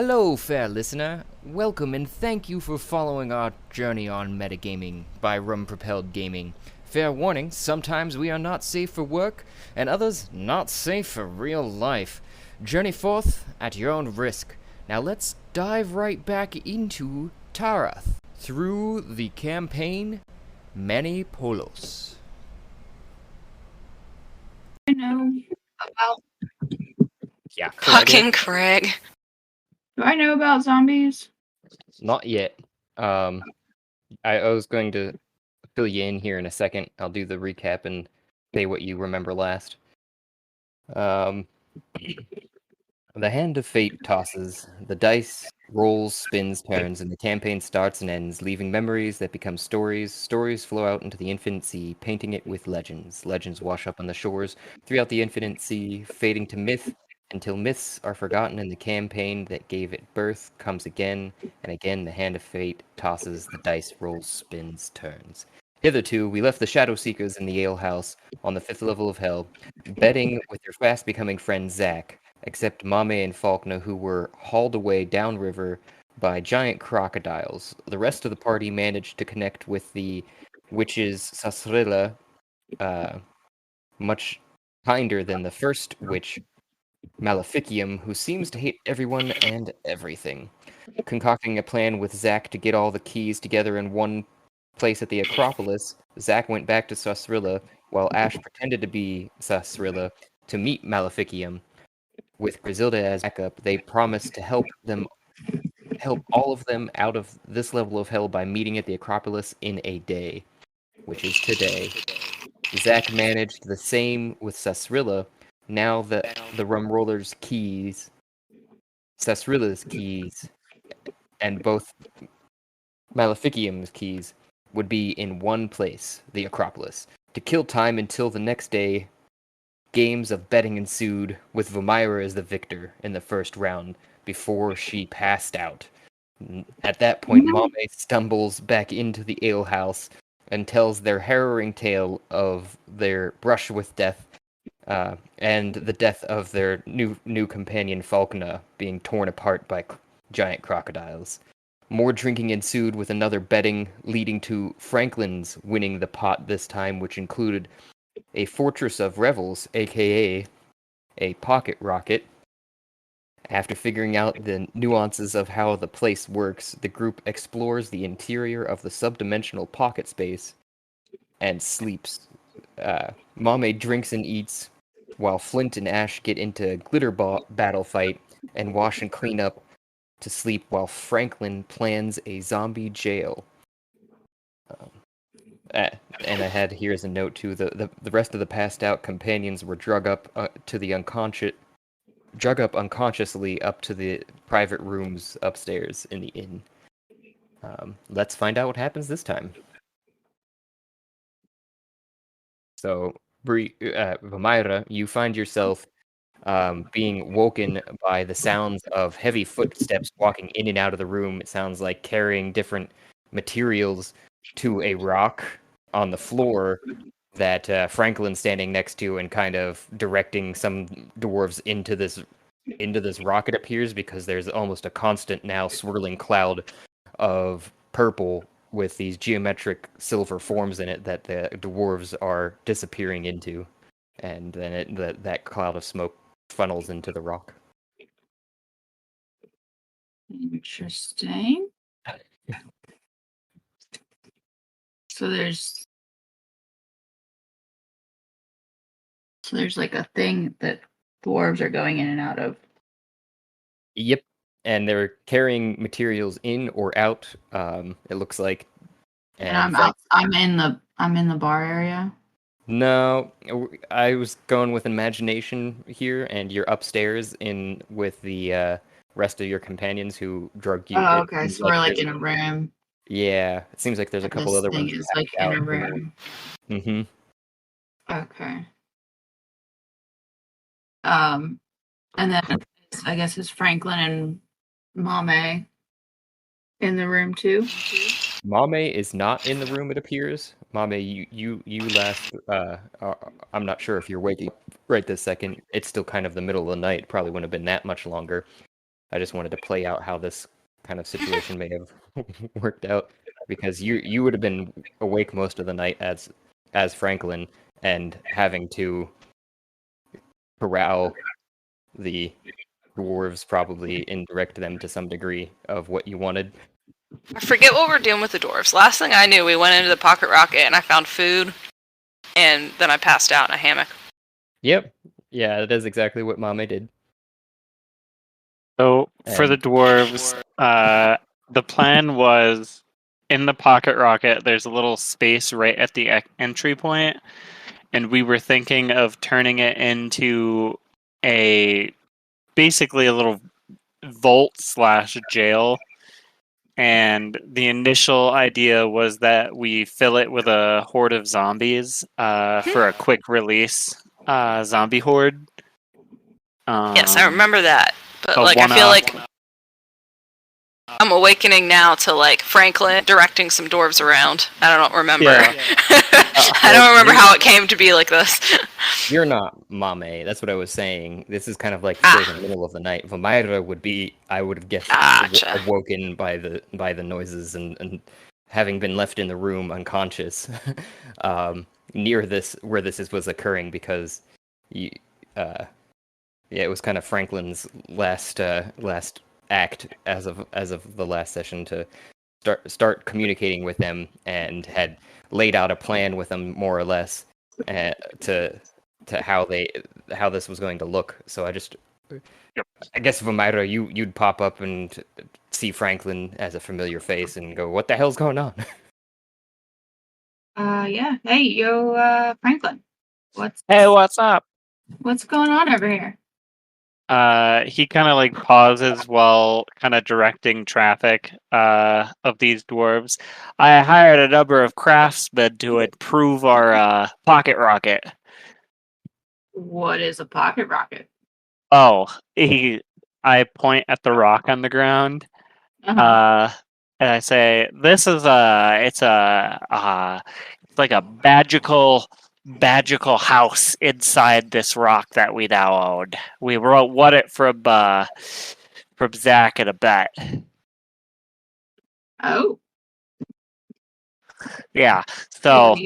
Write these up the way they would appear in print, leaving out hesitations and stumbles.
Hello, fair listener. Welcome and thank you for following our journey on metagaming by Rum Propelled Gaming. Fair warning, sometimes we are not safe for work, and others not safe for real life. Journey forth at your own risk. Now let's dive right back into Tarath through the campaign Many Polos. I know about. Yeah, Fucking Craig. Do I know about zombies? Not yet. I was going to fill you in here in a second. I'll do the recap and say what you remember last. The hand of fate tosses, the dice rolls, spins, turns, and the campaign starts and ends, leaving memories that become stories. Stories flow out into the infinite sea, painting it with legends. Legends wash up on the shores throughout the infinite sea, fading to myth until myths are forgotten and the campaign that gave it birth comes again and again. The hand of fate tosses, the dice rolls, spins, turns. Hitherto, we left the Shadow Seekers in the alehouse on the 5th level of Hell, betting with their fast-becoming friend Zack, except Mame and Faulkner, who were hauled away downriver by giant crocodiles. The rest of the party managed to connect with the witches Sasrilla, much kinder than the first witch, Maleficium, who seems to hate everyone and everything. Concocting a plan with Zack to get all the keys together in one place at the Acropolis, Zack went back to Sasrilla, while Ash pretended to be Sasrilla to meet Maleficium. With Griselda as backup, they promised to help all of them out of this level of hell by meeting at the Acropolis in a day, which is today. Zack managed the same with Sasrilla. Now that the Rum Rollers' keys, Sasrilla's keys, and both Maleficium's keys would be in one place, the Acropolis. To kill time until the next day, games of betting ensued, with Vomira as the victor in the first round before she passed out. At that point, Mame stumbles back into the alehouse and tells their harrowing tale of their brush with death and the death of their new companion Falkna being torn apart by giant crocodiles. More drinking ensued, with another betting leading to Franklin's winning the pot this time, which included a Fortress of Revels, aka a pocket rocket. After figuring out the nuances of how the place works, the group explores the interior of the subdimensional pocket space and sleeps. Mame drinks and eats, while Flint and Ash get into a glitter battle fight and wash and clean up to sleep, while Franklin plans a zombie jail. And I had here as a note too, the rest of the passed out companions were drug up unconsciously up to the private rooms upstairs in the inn. Let's find out what happens this time. So, Vamira, you find yourself being woken by the sounds of heavy footsteps walking in and out of the room. It sounds like carrying different materials to a rock on the floor that Franklin's standing next to and kind of directing some dwarves into this rock, it appears, because there's almost a constant now swirling cloud of purple with these geometric silver forms in it that the dwarves are disappearing into, and then that cloud of smoke funnels into the rock. Interesting. So there's like a thing that dwarves are going in and out of. Yep, and they're carrying materials in or out. It looks like. And I'm in the bar area. No, I was going with imagination here, and you're upstairs in with the rest of your companions who drug you. Oh, okay. So we're like in a room. Yeah, it seems like there's a couple This other thing ones is like in a room. Mm-hmm. Okay. And then I guess it's Franklin and Mame in the room too. Mame is not in the room, it appears. Mame, you last. I'm not sure if you're waking right this second. It's still kind of the middle of the night. Probably wouldn't have been that much longer. I just wanted to play out how this kind of situation may have worked out, because you would have been awake most of the night as Franklin and having to corral the dwarves, probably indirect them to some degree of what you wanted. I forget what we're doing with the dwarves. Last thing I knew, we went into the pocket rocket and I found food, and then I passed out in a hammock. Yep. Yeah, that is exactly what Mame did. So for the dwarves, the plan was in the pocket rocket. There's a little space right at the entry point, and we were thinking of turning it into basically a little vault / jail. And the initial idea was that we fill it with a horde of zombies for a quick release zombie horde. Yes, I remember that. But a like, I feel one-off. like I'm awakening now to like Franklin directing some dwarves around. I don't remember. Yeah. I don't remember how it came to be like this. You're not Mame. That's what I was saying. This is kind of like still in the middle of the night. Valmyra would be, I would have guessed, Gotcha. awoken by the noises and having been left in the room unconscious near where this was occurring, because it was kind of Franklin's last act as of the last session to start communicating with them, and had laid out a plan with them more or less to how this was going to look. So I guess Valmyra, you'd pop up and see Franklin as a familiar face and go, "What the hell's going on?" Yeah. Hey, yo, Franklin. Hey, what's up? What's going on over here? He kind of like pauses while kind of directing traffic of these dwarves. I hired a number of craftsmen to improve our pocket rocket. What is a pocket rocket? Oh, I point at the rock on the ground, and I say, "This is it's like a magical house inside this rock that we now own. We won it from Zach in a bet." Oh. Yeah. So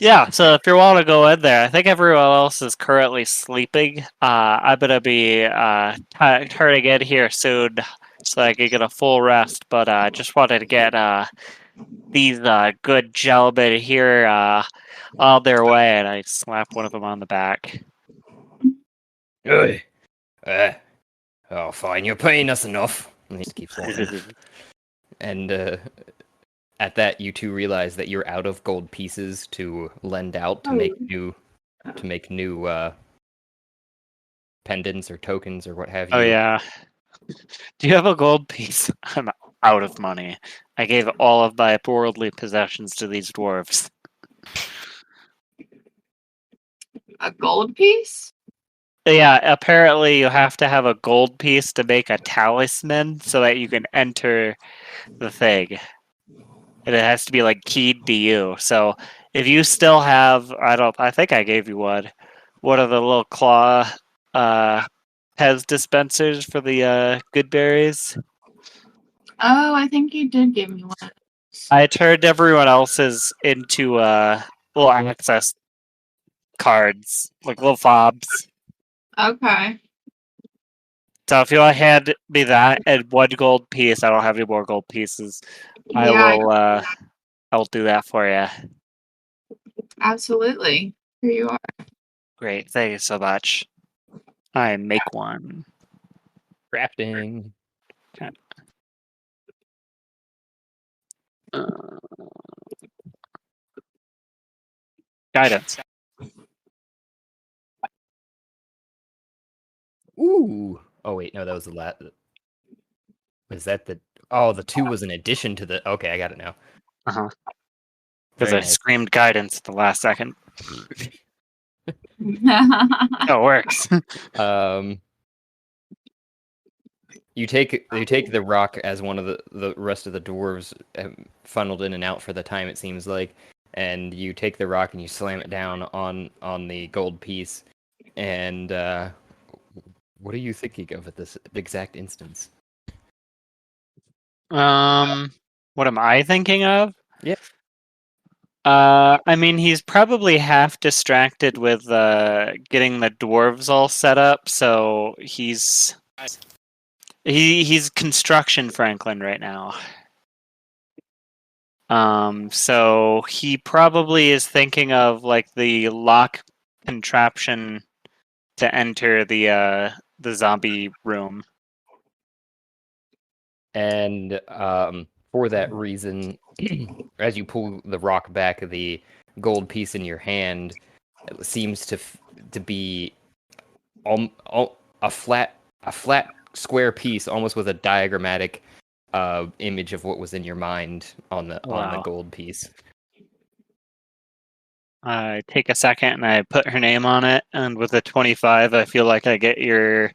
yeah. So if you want to go in there, I think everyone else is currently sleeping. I'm gonna be turning in here soon, so I can get a full rest. But I just wanted to get these good gentlemen here on their way, and I slap one of them on the back. Hey, oh, fine, you're paying us enough. And he just keeps walking. And at that, you two realize that you're out of gold pieces to lend out to make new pendants or tokens or what have you. Oh yeah. Do you have a gold piece? I'm out of money. I gave all of my worldly possessions to these dwarves. A gold piece? Yeah, apparently you have to have a gold piece to make a talisman so that you can enter the thing. And it has to be like keyed to you. So if you still have, I think I gave you one. What are the little claw Pez dispensers for the good berries? Oh, I think you did give me one. I turned everyone else's into little access cards, like little fobs. Okay. So if you want to hand me that and one gold piece, I don't have any more gold pieces. Yeah, I'll do that for you. Absolutely. Here you are. Great, thank you so much. I make one. Crafting. Guidance. Ooh. Oh wait, no, that was the last. Was that the? Oh, the 2 was an addition to the. Okay, I got it now. Because I screamed guidance at the last second. Yeah. Oh, it works. You take the rock as one of the rest of the dwarves funneled in and out for the time, it seems like, and you take the rock and you slam it down on the gold piece, and What are you thinking of at this exact instance? What am I thinking of? Yeah. I mean, he's probably half distracted with getting the dwarves all set up, so he's construction Franklin right now. So he probably is thinking of like the lock contraption to enter the zombie room. And for that reason, as you pull the rock back, the gold piece in your hand seems to be a flat square piece, almost with a diagrammatic image of what was in your mind on the Wow. gold piece. I take a second and I put her name on it, and with a 25, I feel like I get your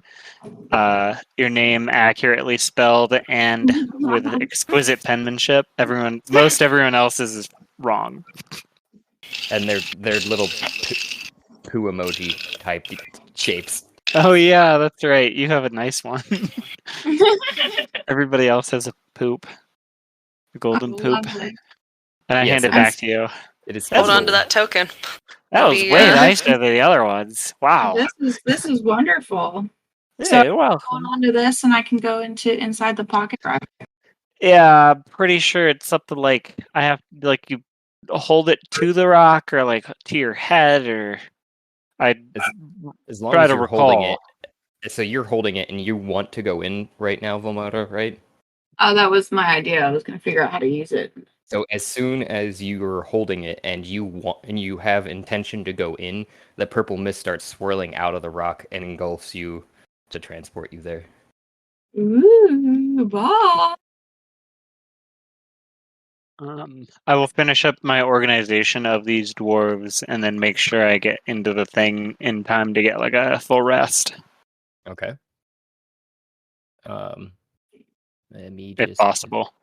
name accurately spelled and with exquisite penmanship. Most everyone else's is wrong. And they're little poo emoji type shapes. Oh yeah, that's right. You have a nice one. Everybody else has a poop, a golden poop, Lovely. and I Yes, hand it it back is. to you. It is Hold on to feasible. that token. That was Maybe, way nicer than the other ones. Wow. This is wonderful. Yeah, Hold welcome. on to this, and I can go inside the pocket rock. Yeah, I'm pretty sure it's something like I have like you hold it to the rock or like to your head or I As long try as to you're holding recall. it. So you're holding it and you want to go in right now, Vilmota, right? Oh, that was my idea. I was going to figure out how to use it. So as soon as you're holding it and you have intention to go in, the purple mist starts swirling out of the rock and engulfs you to transport you there. Ooh, ball. I will finish up my organization of these dwarves and then make sure I get into the thing in time to get like a full rest, Okay. Let me if just possible.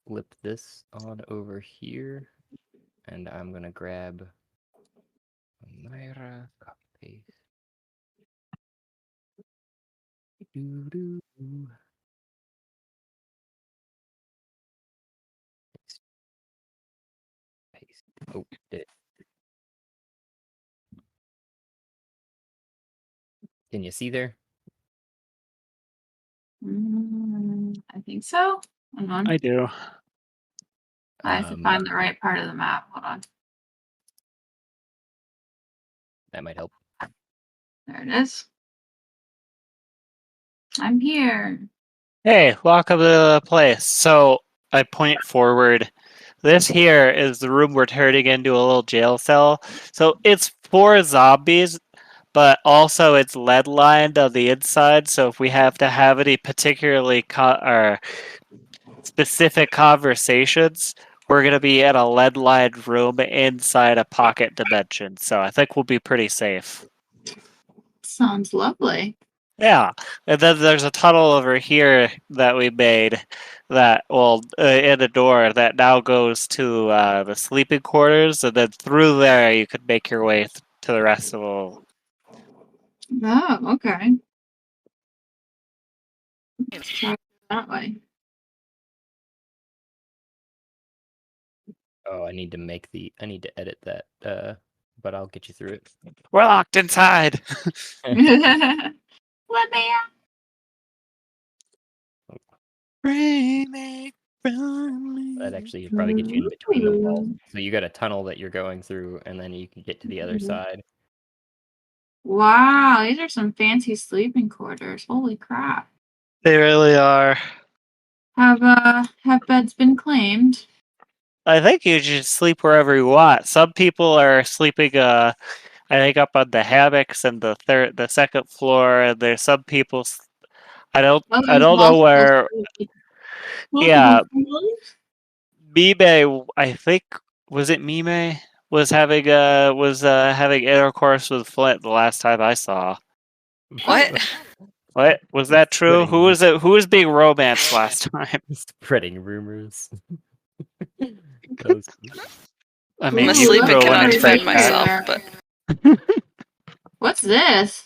flip this on over here, and I'm gonna grab Myra, copy paste. Doo-doo. Paste. Oh, did it. Can you see there? I think so. Hold on. I do. I have to find the right part of the map. Hold on. That might help. There it is. I'm here. Hey, welcome to the place. So I point forward. This here is the room we're turning into a little jail cell. So it's for zombies, but also it's lead lined on the inside. So if we have to have any particularly or specific conversations, we're gonna be in a lead lined room inside a pocket dimension. So I think we'll be pretty safe. Sounds lovely. Yeah, and then there's a tunnel over here that we made that, in a door that now goes to the sleeping quarters, and then through there you could make your way to the rest of the. Oh, okay. Let's try it that way. Oh, I need to edit that. But I'll get you through it. We're locked inside. Let me out. That actually would probably get you in between the walls. So you got a tunnel that you're going through, and then you can get to the other side. Wow, these are some fancy sleeping quarters. Holy crap. They really are. Have beds been claimed? I think you should sleep wherever you want. Some people are sleeping, I think, up on the hammocks and the second floor, and there's some people. I don't know where. Yeah, Mime, I think, was it Mime was having intercourse with Flint the last time I saw. What? What was that true? Splitting. Who was it? Who was being romanced last time? Spreading rumors. I I'm mean, asleep you and throw cannot one defend like that. myself, but What's this?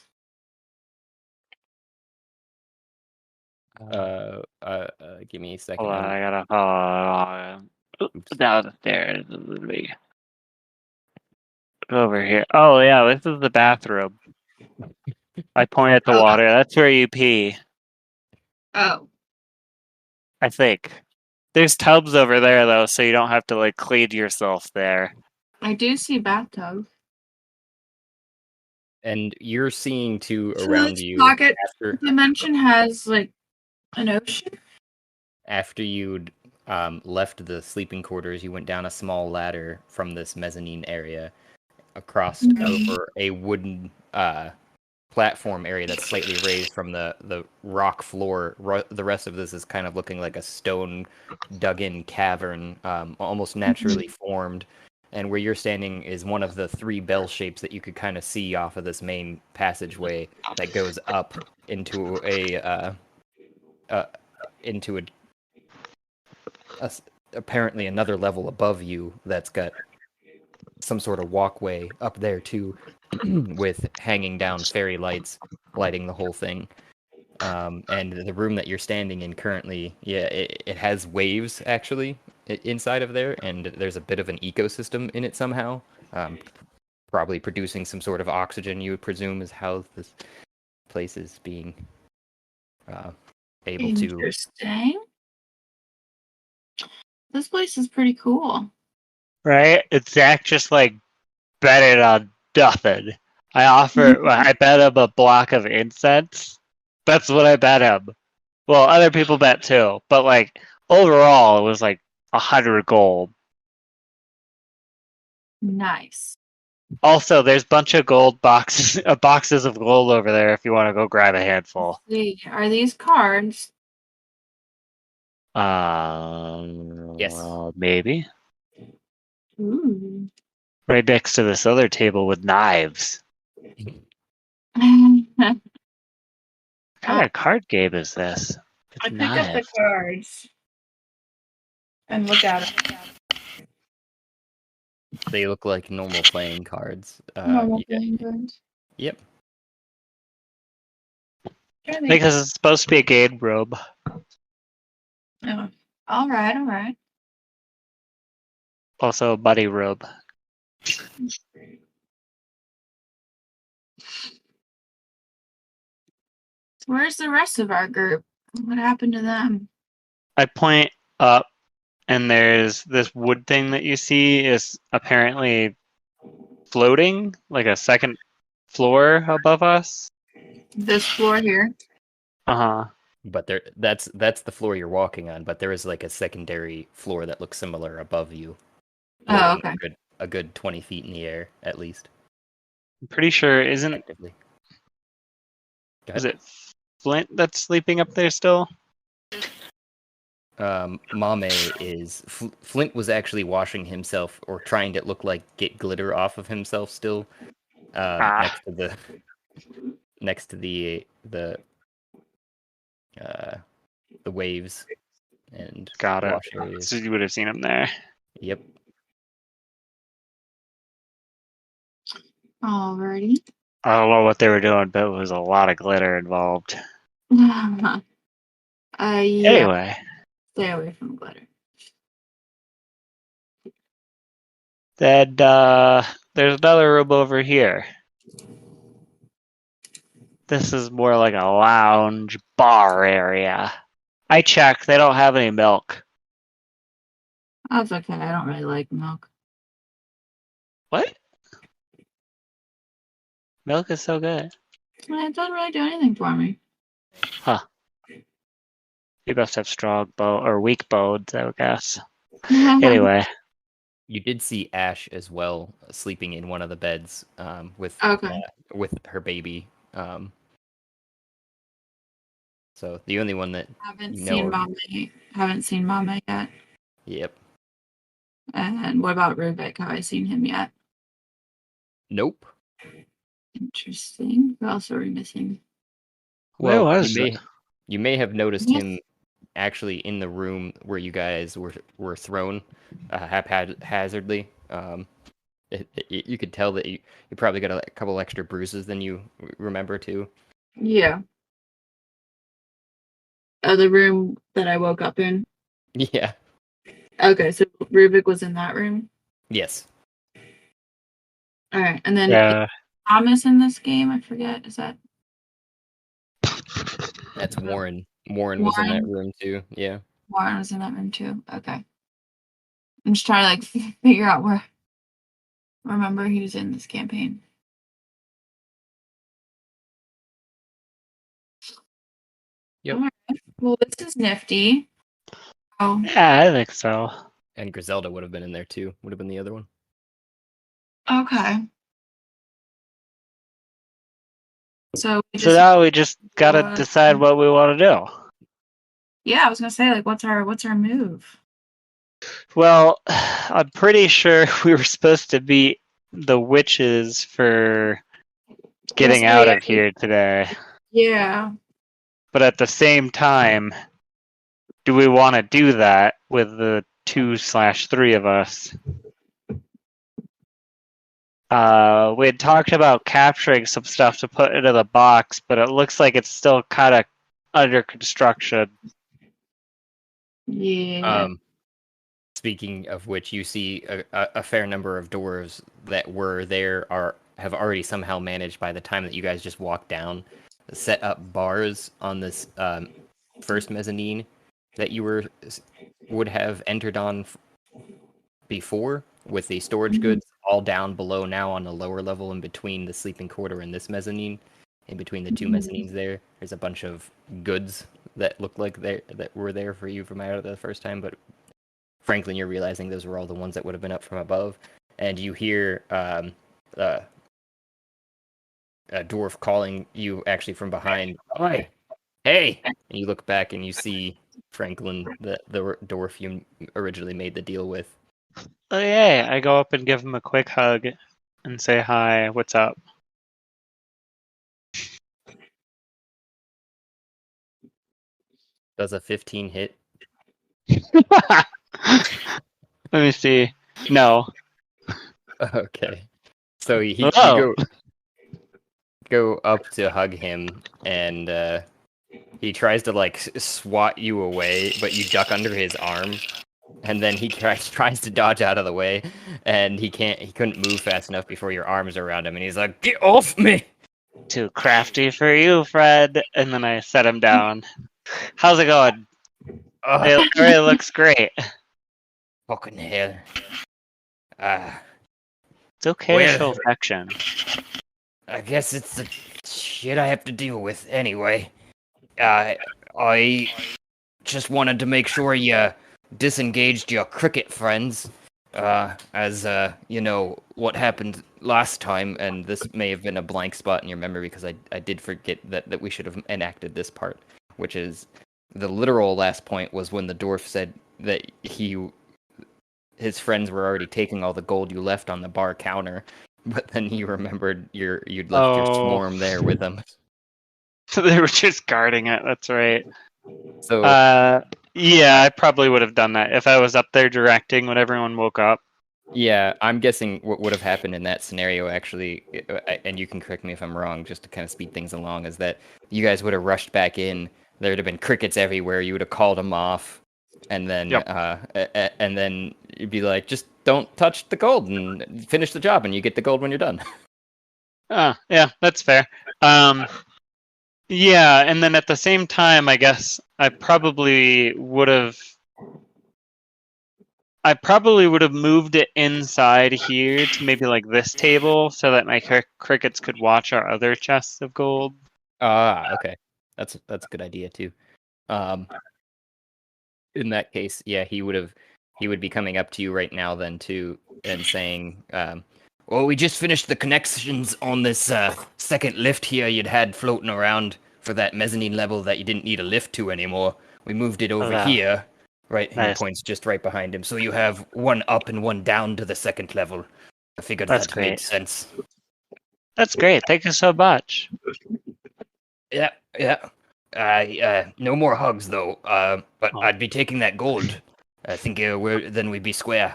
Give me a second. Hold on, I gotta follow Oops. down the stairs. Over here. Oh yeah, this is the bathroom. I point at the Oh. water. That's where you pee. Oh. I think. There's tubs over there though, so you don't have to like clean yourself there. I do see bathtub. And you're seeing too So around this you pocket after dimension has like an ocean. after you'd left the sleeping quarters. You went down a small ladder from this mezzanine area across over a wooden platform area that's slightly raised from the rock floor. The rest of this is kind of looking like a stone dug-in cavern, almost naturally formed. And where you're standing is one of the 3 bell shapes that you could kind of see off of this main passageway that goes up into apparently another level above you that's got some sort of walkway up there too, with hanging down fairy lights lighting the whole thing. And the room that you're standing in currently, it has waves actually inside of there, and there's a bit of an ecosystem in it somehow. Probably producing some sort of oxygen, you would presume, is how this place is being able to. Interesting. This place is pretty cool. Right? It's Zach just like betted on nothing. I bet him a block of incense. That's what I bet him. Well, other people bet too, but like overall it was like 100 gold. Nice. Also, there's a bunch of gold boxes of gold over there if you want to go grab a handful. See, are these cards? Yes. Maybe. Ooh. Right next to this other table with knives. I What kind of card game is this? With pick up the knives? cards and look at them. They look like normal playing cards. Normal Yeah. playing cards. Yep. Because it's supposed to be a game room. Oh. All right. Also a buddy room. Where's the rest of our group? What happened to them? I point up, and there's this wood thing that you see is apparently floating, like a second floor above us. This floor here. Uh-huh. But that's the floor you're walking on, but there is like a secondary floor that looks similar above you. Oh, floating okay. A good 20 feet in the air, at least. I'm pretty sure, is Effectively. Go ahead. it Flint that's sleeping up there still? Mame is Flint was actually washing himself or trying to look like get glitter off of himself still. Next to the waves and Got it. wash areas. So you would have seen him there. Yep. Alrighty. I don't know what they were doing, but it was a lot of glitter involved. Yeah. Anyway, Stay away from glitter. then there's another room over here. This is more like a lounge bar area. I checked, they don't have any milk. That's okay. I don't really like milk. What? Milk is so good. It doesn't really do anything for me. Huh. You must have strong bone or weak bones, I would guess. Mm-hmm. Anyway, You did see Ash as well, sleeping in one of the beds with her baby. So the only one that Haven't you seen know of- Mame. Haven't seen Mame yet. Yep. And what about Rubik? Have I seen him yet? Nope. Interesting. Who else are we missing? where was you may have noticed Yes. him actually in the room where you guys were thrown haphazardly. You could tell that you probably got a couple extra bruises than you remember too. Yeah. the room that I woke up in? Yeah. Okay, so Rubik was in that room. Yes. All right, and then Yeah. Thomas in this game. I forget. Is that That's Warren. Warren was in that room too. Yeah. Warren was in that room too? Okay. I'm just trying to like figure out where. Remember, he was in this campaign. Yep. All right. Well, this is nifty. Oh, Yeah, I think so. And Griselda would have been in there too. Would have been the other one. okay. So So now we just gotta decide what we want to do. Yeah, I was gonna say, like, what's our move? Well, I'm pretty sure we were supposed to beat the witches for getting out of here today. Yeah. But at the same time, do we want to do that with the 2/3 of us? We had talked about capturing some stuff to put into the box, but it looks like it's still kind of under construction. Yeah. Speaking of which, you see a fair number of dwarves that were there have already somehow managed, by the time that you guys just walked down, set up bars on this first mezzanine that you would have entered on before, with the storage goods all down below now on the lower level in between the sleeping quarter and this mezzanine. In between the two mezzanines there's a bunch of goods that look like that were there for you from out of the first time, but Franklin, you're realizing those were all the ones that would have been up from above, and you hear a dwarf calling you actually from behind. Oi, hey! And you look back and you see Franklin, the dwarf you originally made the deal with. Oh yeah, I go up and give him a quick hug and say hi, what's up? Does a 15 hit? Let me see. No. Okay. So you go up to hug him, and he tries to like swat you away, but you duck under his arm, and then he tries to dodge out of the way, and he couldn't move fast enough before your arms are around him, and he's like, "Get off me!" Too crafty for you, Fred. And then I set him down. How's it going? It really looks great. Fucking hell. It's okay to show affection. I guess it's the shit I have to deal with anyway. I just wanted to make sure you disengaged your cricket friends, as you know what happened last time, and this may have been a blank spot in your memory because I did forget that we should have enacted this part, which is the literal last point was when the dwarf said that his friends were already taking all the gold you left on the bar counter, but then you remembered you'd left your swarm there with them. So they were just guarding it, that's right. So yeah, I probably would have done that if I was up there directing when everyone woke up. yeah, I'm guessing what would have happened in that scenario, actually, and you can correct me if I'm wrong, just to kind of speed things along, is that you guys would have rushed back in. There would have been crickets everywhere. You would have called them off, and then and then you'd be like, just don't touch the gold and finish the job, and you get the gold when you're done. Yeah, that's fair. Yeah, and then at the same time, I guess I probably would have moved it inside here to maybe like this table so that my crickets could watch our other chests of gold. Okay. That's a good idea too. In that case, yeah, he would be coming up to you right now then too and saying, well, we just finished the connections on this second lift here you'd had floating around for that mezzanine level that you didn't need a lift to anymore. We moved it over here. Right, nice. He points just right behind him. So you have one up and one down to the second level. I figured that made sense. That's great. Thank you so much. Yeah. No more hugs though. But I'd be taking that gold. I think then we'd be square.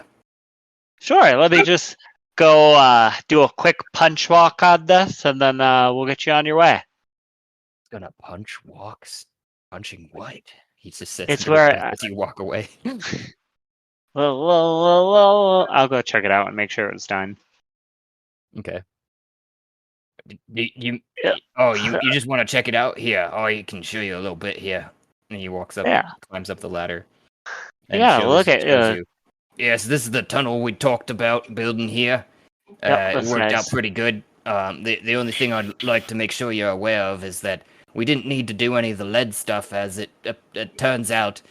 Sure. Let me just go do a quick punch walk on this, and then we'll get you on your way. Gonna punch walks? Punching what? He just says It's to his where chest as you walk away. well, I'll go check it out and make sure it's done. Okay. You Yeah. you just want to check it out? Here, I can show you a little bit here. And he walks up, Yeah. climbs up the ladder. And Yeah, shows, look at shows you. Yes, this is the tunnel we talked about building here. Yep, It that's worked out nice. pretty good. The only thing I'd like to make sure you're aware of is that we didn't need to do any of the lead stuff, as it turns out.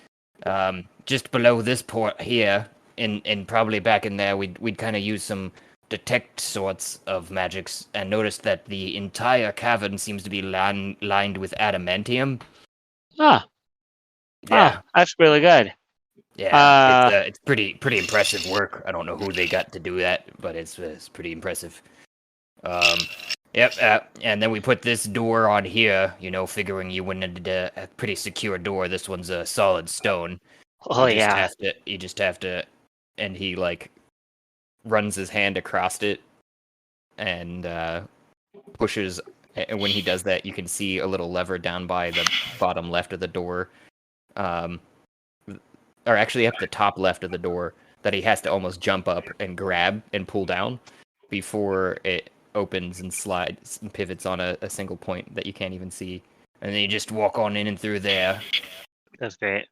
Just below this port here, and probably back in there, we'd kind of use some detect sorts of magics, and noticed that the entire cavern seems to be lined with adamantium. Yeah. Yeah, That's really good. yeah, it's pretty impressive work. I don't know who they got to do that, but it's pretty impressive. Yep, and then we put this door on here, figuring you wanted a pretty secure door. This one's a solid stone. Oh You yeah. just have to, and he like runs his hand across it and pushes. And when he does that, you can see a little lever down by the bottom left of the door, or actually at the top left of the door, that he has to almost jump up and grab and pull down before it opens and slides and pivots on a single point that you can't even see. And then you just walk on in and through there. That's great.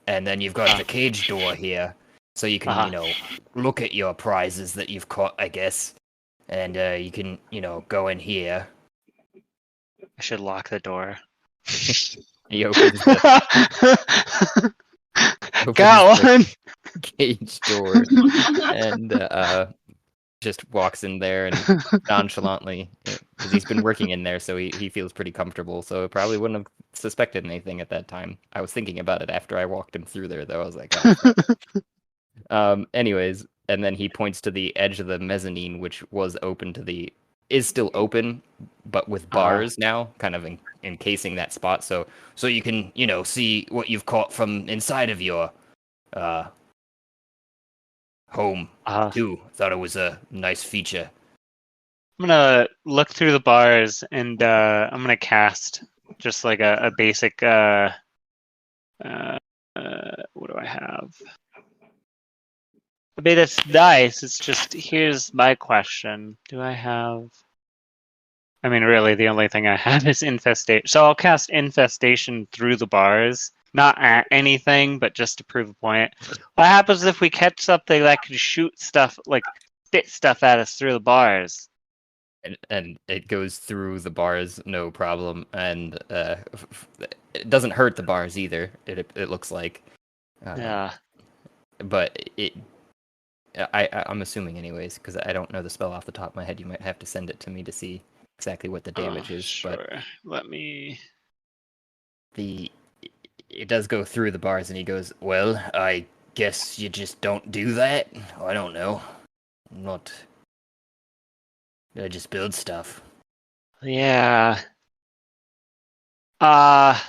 And then you've got the cage door here, so you can, look at your prizes that you've caught, I guess. And you can, go in here. I should lock the door. He opens the, Got one. cage door and just walks in there and nonchalantly, because he's been working in there, so he feels pretty comfortable. So probably wouldn't have suspected anything at that time. I was thinking about it after I walked him through there, though. I was like, oh. Anyways, and then he points to the edge of the mezzanine, which was open is still open, but with bars now, kind of encasing that spot, so you can, see what you've caught from inside of your home too. Thought it was a nice feature. I'm gonna look through the bars and I'm gonna cast just like a basic what do I have? I mean, it's nice. It's just, here's my question. Do I have... I mean, really, the only thing I have is Infestation. So I'll cast Infestation through the bars. Not at anything, but just to prove a point. What happens if we catch something that can shoot stuff, like, spit stuff at us through the bars? And it goes through the bars, no problem. And it doesn't hurt the bars either, it looks like. Yeah. But I'm assuming anyways, because I don't know the spell off the top of my head. You might have to send it to me to see exactly what the damage is. Sure. But let me... It does go through the bars, and he goes, well, I guess you just don't do that? I don't know. I just build stuff. Yeah. I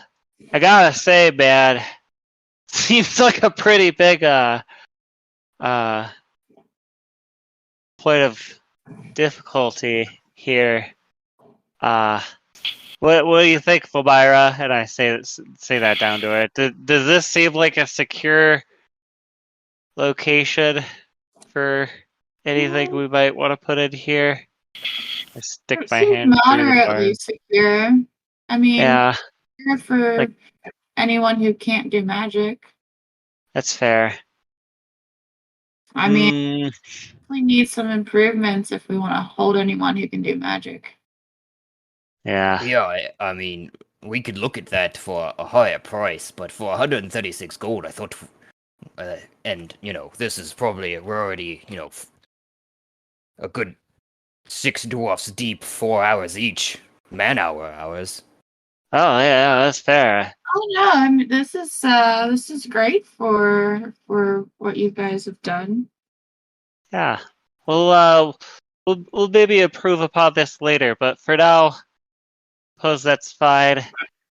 gotta say, man, seems like a pretty big point of difficulty here. What do you think, Fulmira? And I say that down to her. Does this seem like a secure location for anything we might want to put in here? I stick my hand through the moderately bars. secure. I mean, Yeah, secure for like- anyone who can't do magic. that's fair. I mean, we need some improvements if we want to hold anyone who can do magic. Yeah. Yeah, I mean, we could look at that for a higher price, but for 136 gold, I thought, and, this is probably, we're already, a good 6 dwarfs deep, 4 hours each. Man-hour hours. Oh yeah, that's fair. Oh no, I mean this is great for what you guys have done. Yeah. We'll maybe improve upon this later, but for now, suppose that's fine.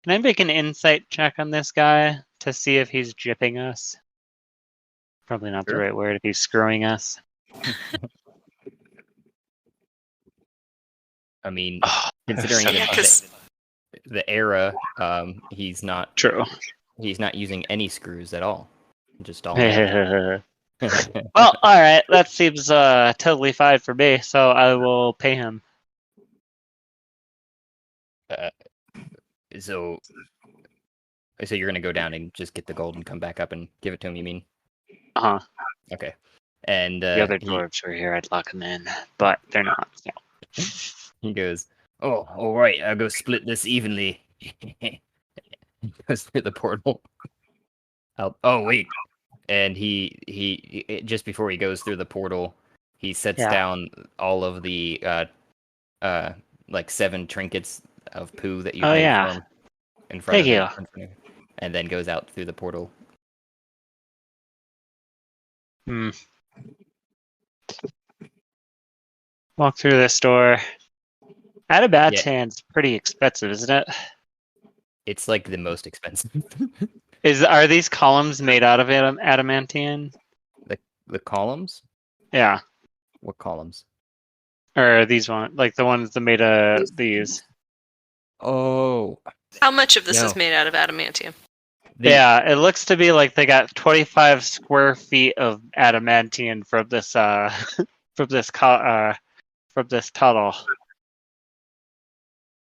Can I make an insight check on this guy to see if he's gypping us? Probably not the right word if he's screwing us. I mean, considering Yeah, 'cause the era, he's not True. using any screws at all. Just all Well, all right. That seems totally fine for me. So I will pay him. So you're gonna go down and just get the gold and come back up and give it to him, you mean? Uh huh. Okay. And The other dwarves were here. I'd lock them in, but they're not. No. he goes, "Oh, all right. I'll go split this evenly." He goes through the portal. Oh wait, and he just before he goes through the portal, he sets down all of the like 7 trinkets of poo that you made for him in front of him, and then goes out through the portal. Walk through this door. Adamantium's pretty expensive, isn't it? It's like the most expensive. Are these columns made out of adamantium? The columns? Yeah. What columns? Or these ones, like the ones that made these. Oh. How much of this is made out of adamantium? Yeah, it looks to be like they got 25 square feet of adamantium from this from this tunnel.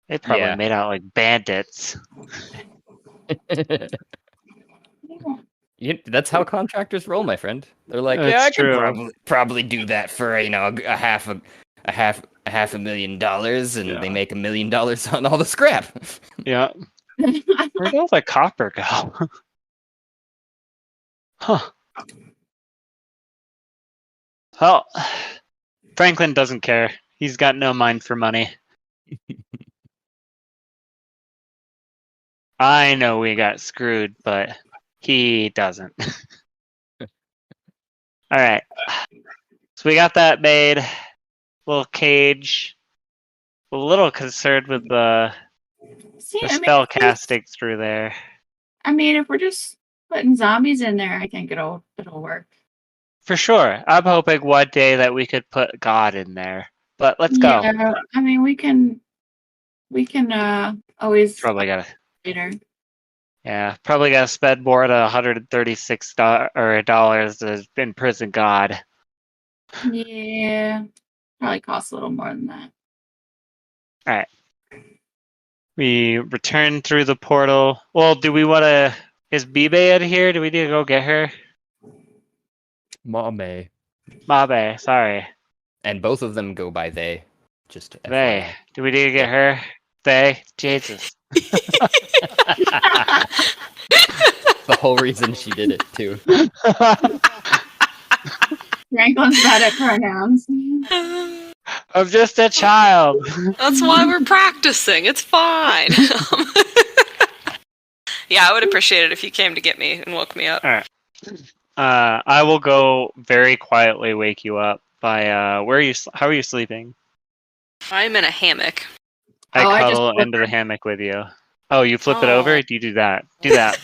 They probably made out like bandits. That's how contractors roll, my friend. They're like, I could probably do that for a half $1,000,000, and they make $1 million on all the scrap. Yeah. Where'd all the copper go? Huh. Well, Franklin doesn't care. He's got no mind for money. I know we got screwed, but he doesn't. Alright. So we got that made. Little cage. A little concerned with the spell casting through there. I mean, if we're just putting zombies in there, I think it'll work. For sure. I'm hoping one day that we could put God in there. But let's go. I mean, we can always probably gotta later. Yeah, probably gotta spend more than $136 to imprison God. Yeah. Probably costs a little more than that. Alright. We return through the portal. Well, do we want to... Is Bibe in here? Do we need to go get her? Mame. Sorry. And both of them go by they. Just they. Do we need to get her? They? Jesus. The whole reason she did it, too. Franklin's bad at pronouns. I'm just a child. That's why we're practicing. It's fine. Yeah, I would appreciate it if you came to get me and woke me up. All right. I will go very quietly wake you up by how are you sleeping? I'm in a hammock. I cuddle into the hammock with you. Oh, you flip it over? Do you do that? Do that.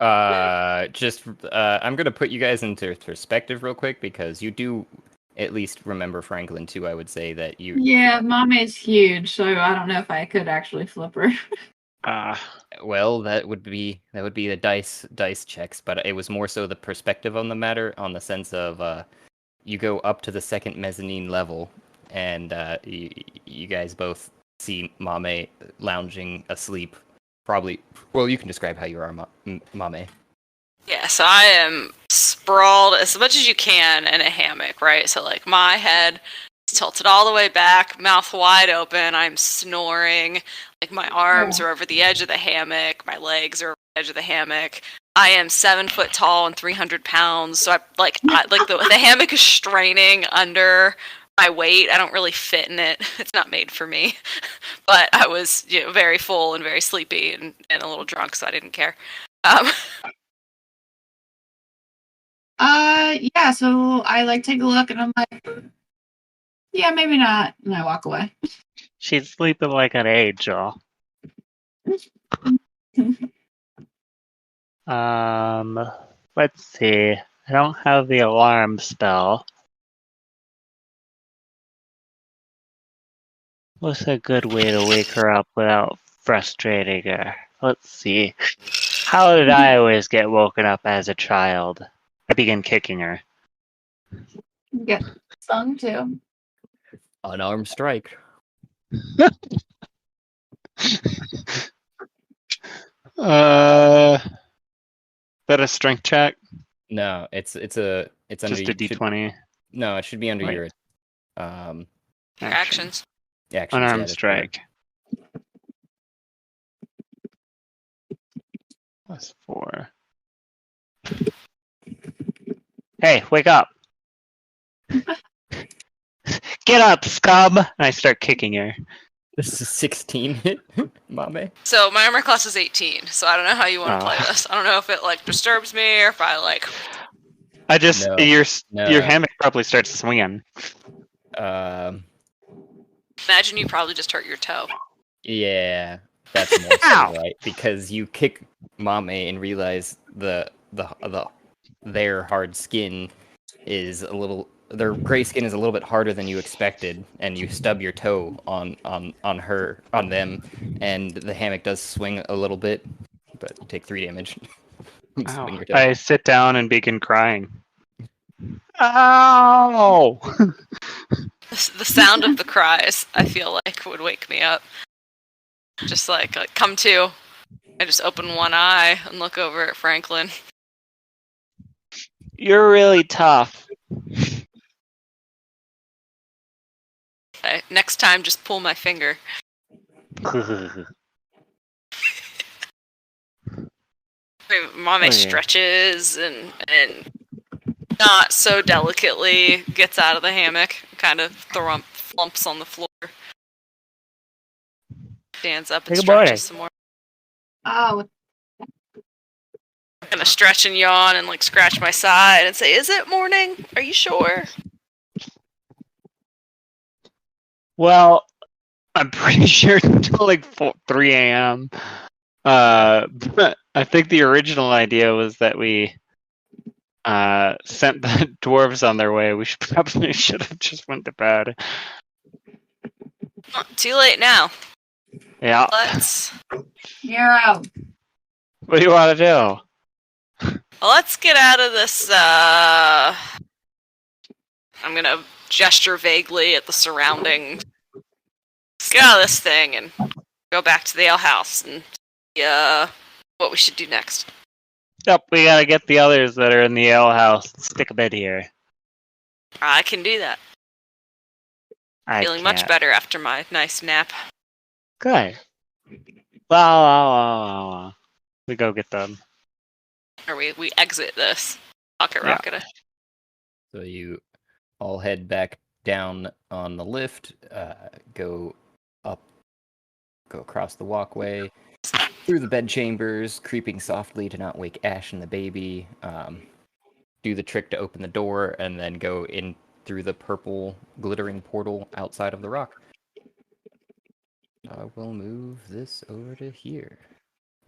I'm gonna put you guys into perspective real quick because you do at least remember Franklin too. I would say that you. Yeah, Mame's huge, so I don't know if I could actually flip her. Well, that would be the dice checks, but it was more so the perspective on the matter, on the sense of you go up to the second mezzanine level, and you guys both see Mame lounging asleep. Probably. Well, you can describe how you are, Mame. Yeah, so I am sprawled as much as you can in a hammock, right? So like my head is tilted all the way back, mouth wide open. I'm snoring. Like my arms are over the edge of the hammock. My legs are over the edge of the hammock. I am 7 foot tall and 300 pounds. So the hammock is straining under my weight. I don't really fit in it. It's not made for me. But I was, very full and very sleepy and a little drunk, so I didn't care. Yeah, so I take a look and I'm like, yeah, maybe not. And I walk away. She's sleeping like an angel. Let's see. I don't have the alarm spell. What's a good way to wake her up without frustrating her. Let's see. How did I always get woken up as a child? I begin kicking her. Get stung too. Unarmed strike. That a strength check? No, it's under Just a d20. No, it should be under Wait. your Actions. actions. Unarmed that's strike. Plus 4. Hey, wake up! Get up, scum! And I start kicking her. This is 16 hit, Mame. So my armor class is 18, so I don't know how you want to play this. I don't know if it like disturbs me or if I like. I just No. your hammock probably starts swinging. Um, Imagine you probably just hurt your toe. yeah, that's more so right because you kick Mame and realize their hard skin is a little. Their gray skin is a little bit harder than you expected, and you stub your toe on them, and the hammock does swing a little bit, but you take 3 damage. Ow. Swing your toe. I sit down and begin crying. Ow! The sound of the cries, I feel like, would wake me up. Just like come to. I just open one eye and look over at Franklin. You're really tough. Okay, next time, just pull my finger. Mame stretches and not so delicately gets out of the hammock, kind of flumps on the floor. Stands up and Good stretches morning. some more. Oh, I'm gonna stretch and yawn and like scratch my side and say, "Is it morning? Are you sure?" Well, I'm pretty sure it's until like 3 a.m. But I think the original idea was that we sent the dwarves on their way. We should have just went to bed. Oh, too late now. Yeah. you're out. What do you want to do? Let's get out of this. I'm gonna gesture vaguely at the surrounding. Get out of this thing and go back to the ale house and what we should do next. Yep, we gotta get the others that are in the ale house. Stick a bed here. I can do that. Feeling much better after my nice nap. Good. Wow. We go get them. Or we exit this pocket Yeah. rocket. So you all head back down on the lift, go up, go across the walkway, through the bed chambers, creeping softly to not wake Ash and the baby, do the trick to open the door, and then go in through the purple glittering portal outside of the rock. I will move this over to here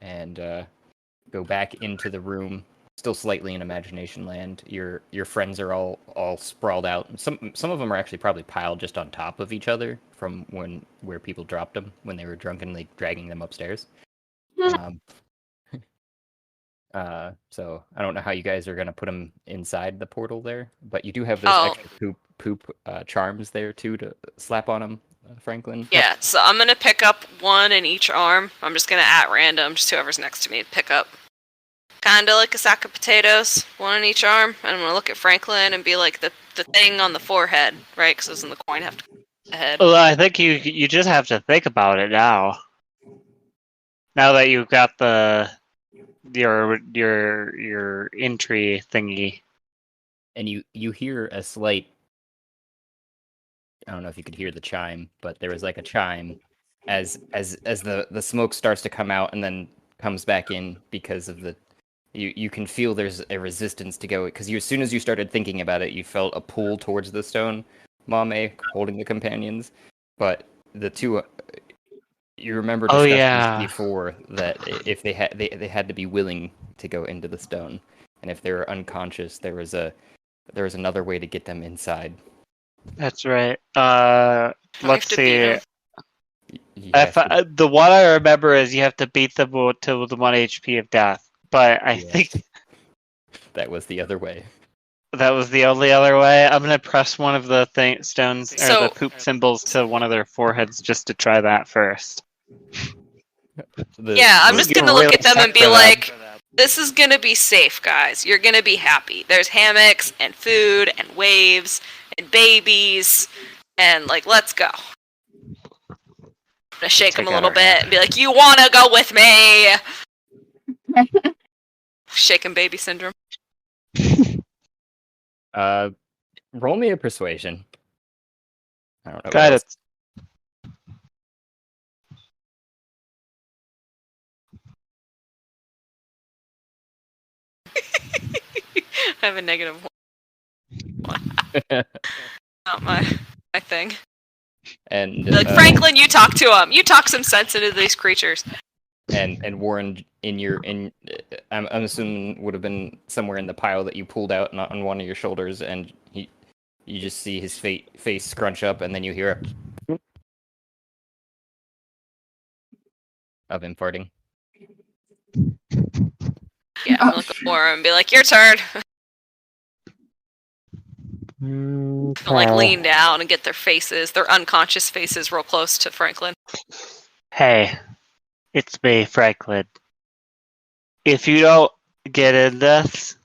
and go back into the room. Still slightly in imagination land. Your friends are all sprawled out. Some of them are actually probably piled just on top of each other from where people dropped them when they were drunkenly dragging them upstairs. So I don't know how you guys are gonna put them inside the portal there, but you do have those extra poop charms there too to slap on them, Franklin. Yeah, so I'm gonna pick up one in each arm. I'm just gonna at random, just whoever's next to me, pick up. Kinda like a sack of potatoes, one in each arm, and I'm gonna look at Franklin and be like the thing on the forehead, right? Because doesn't the coin have to go ahead? Well, I think you just have to think about it now. Now that you've got your entry thingy, and you hear a slight. I don't know if you could hear the chime, but there was like a chime as the smoke starts to come out and then comes back in because of the. You can feel there's a resistance to go because as soon as you started thinking about it, you felt a pull towards the stone, Mame holding the companions, but the two. You remember discussing before that if they had to be willing to go into the stone, and if they were unconscious, there was another way to get them inside. That's right. Let's see. The one I remember is you have to beat them to the 1 HP of death. But I think that was the other way. That was the only other way. I'm gonna press one of the stones or So- the poop symbols to one of their foreheads just to try that first. Yeah, I'm just gonna You're look at them really and be set for like, this is gonna be safe, guys. You're gonna be happy. There's hammocks and food and waves and babies and like, let's go. I'm gonna shake them a little bit and be like, you wanna go with me? Shaken baby syndrome. Roll me a persuasion. I don't know. Got it. I have a negative one. Not my thing. And Like, Franklin, you talk to him. You talk some sense into these creatures. and Warren, I'm assuming would have been somewhere in the pile that you pulled out on one of your shoulders, and you just see his face scrunch up, and then you hear of him farting. Yeah, I'm gonna look at Warren and be like, your turn. They'll, like, lean down and get their unconscious faces real close to Franklin. Hey, it's me, Franklin. If you don't get in this,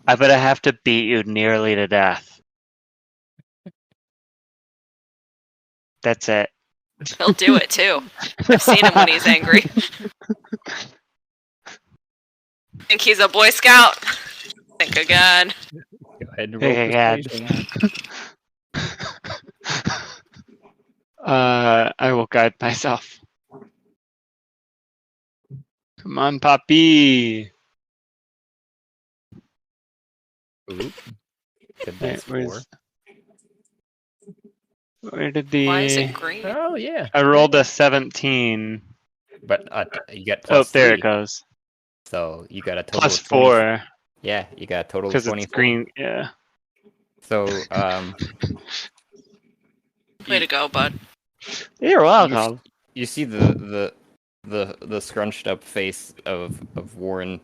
I'm gonna have to beat you nearly to death. That's it. He'll do it too. I've seen him when he's angry. Think he's a Boy Scout? Think again. Go ahead and roll persuasion. I will guide myself. Come on, Poppy. Oop. Good, Wait, that's 4. Where did the? Why is it green? Oh yeah, I rolled a 17. but you got Oh, plus there 3, it goes. so you got a total Plus of 20. 4 Yeah, you got a total of because 24. it's green. Yeah. So Way to go, bud. You're welcome. you see the scrunched up face of Warren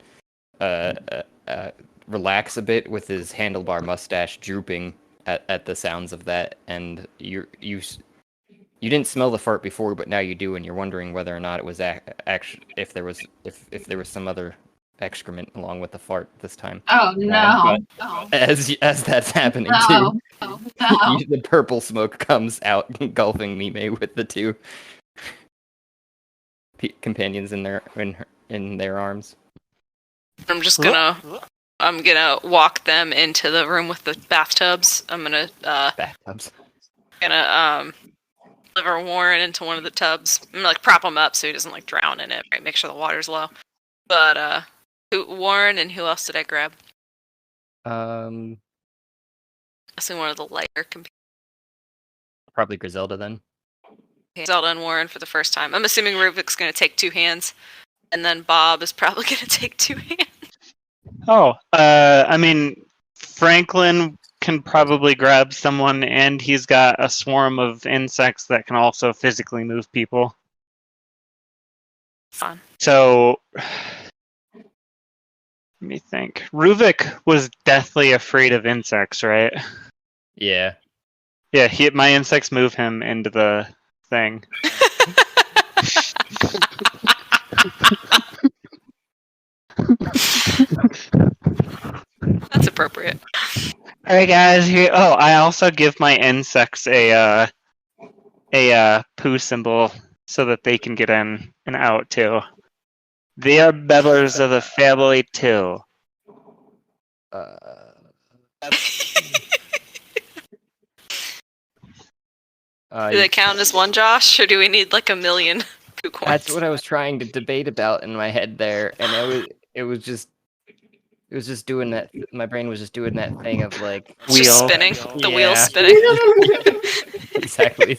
relax a bit with his handlebar mustache drooping at the sounds of that, and you didn't smell the fart before, but now you do, and you're wondering whether or not it was actually if there was some other excrement along with the fart this time. Oh no! As that's happening No! too, No! the purple smoke comes out, engulfing Mime with the 2 companions in their arms. I'm gonna walk them into the room with the bathtubs. I'm gonna Bathtubs. deliver Warren into one of the tubs. I'm gonna like prop him up so he doesn't like drown in it. Right, make sure the water's low. But Warren and who else did I grab? Um, I see one of the lighter companions. probably Griselda then. Zelda and Warren for the first time. I'm assuming Ruvik's gonna take 2 hands, and then Bob is probably gonna take 2 hands. Oh, I mean, Franklin can probably grab someone, and he's got a swarm of insects that can also physically move people. Fun. So, let me think. Ruvik was deathly afraid of insects, right? Yeah. Yeah, my insects move him into the thing. That's appropriate. All right, guys. Here. Oh, I also give my insects a poo symbol so that they can get in and out too. They are members of the family too. Do they count as one, Josh, or do we need like 1 million poo coins? That's what I was trying to debate about in my head there, and it was just doing that. My brain was just doing that thing of like It's just Wheel. spinning. The wheel's Yeah. spinning. exactly.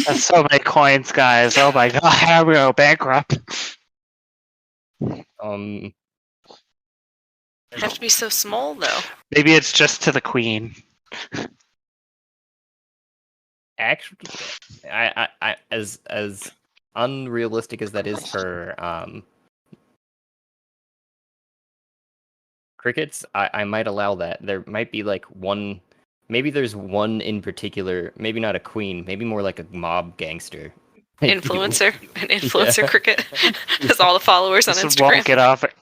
That's so many coins, guys. Oh my god, we go bankrupt. Um, They have to be so small, though. Maybe it's just to the queen. actually, I as unrealistic as that is for crickets, I might allow that. There might be like one, maybe there's one in particular, maybe not a queen, maybe more like a mob gangster. Influencer, an influencer cricket has all the followers on Just Instagram. won't get off it.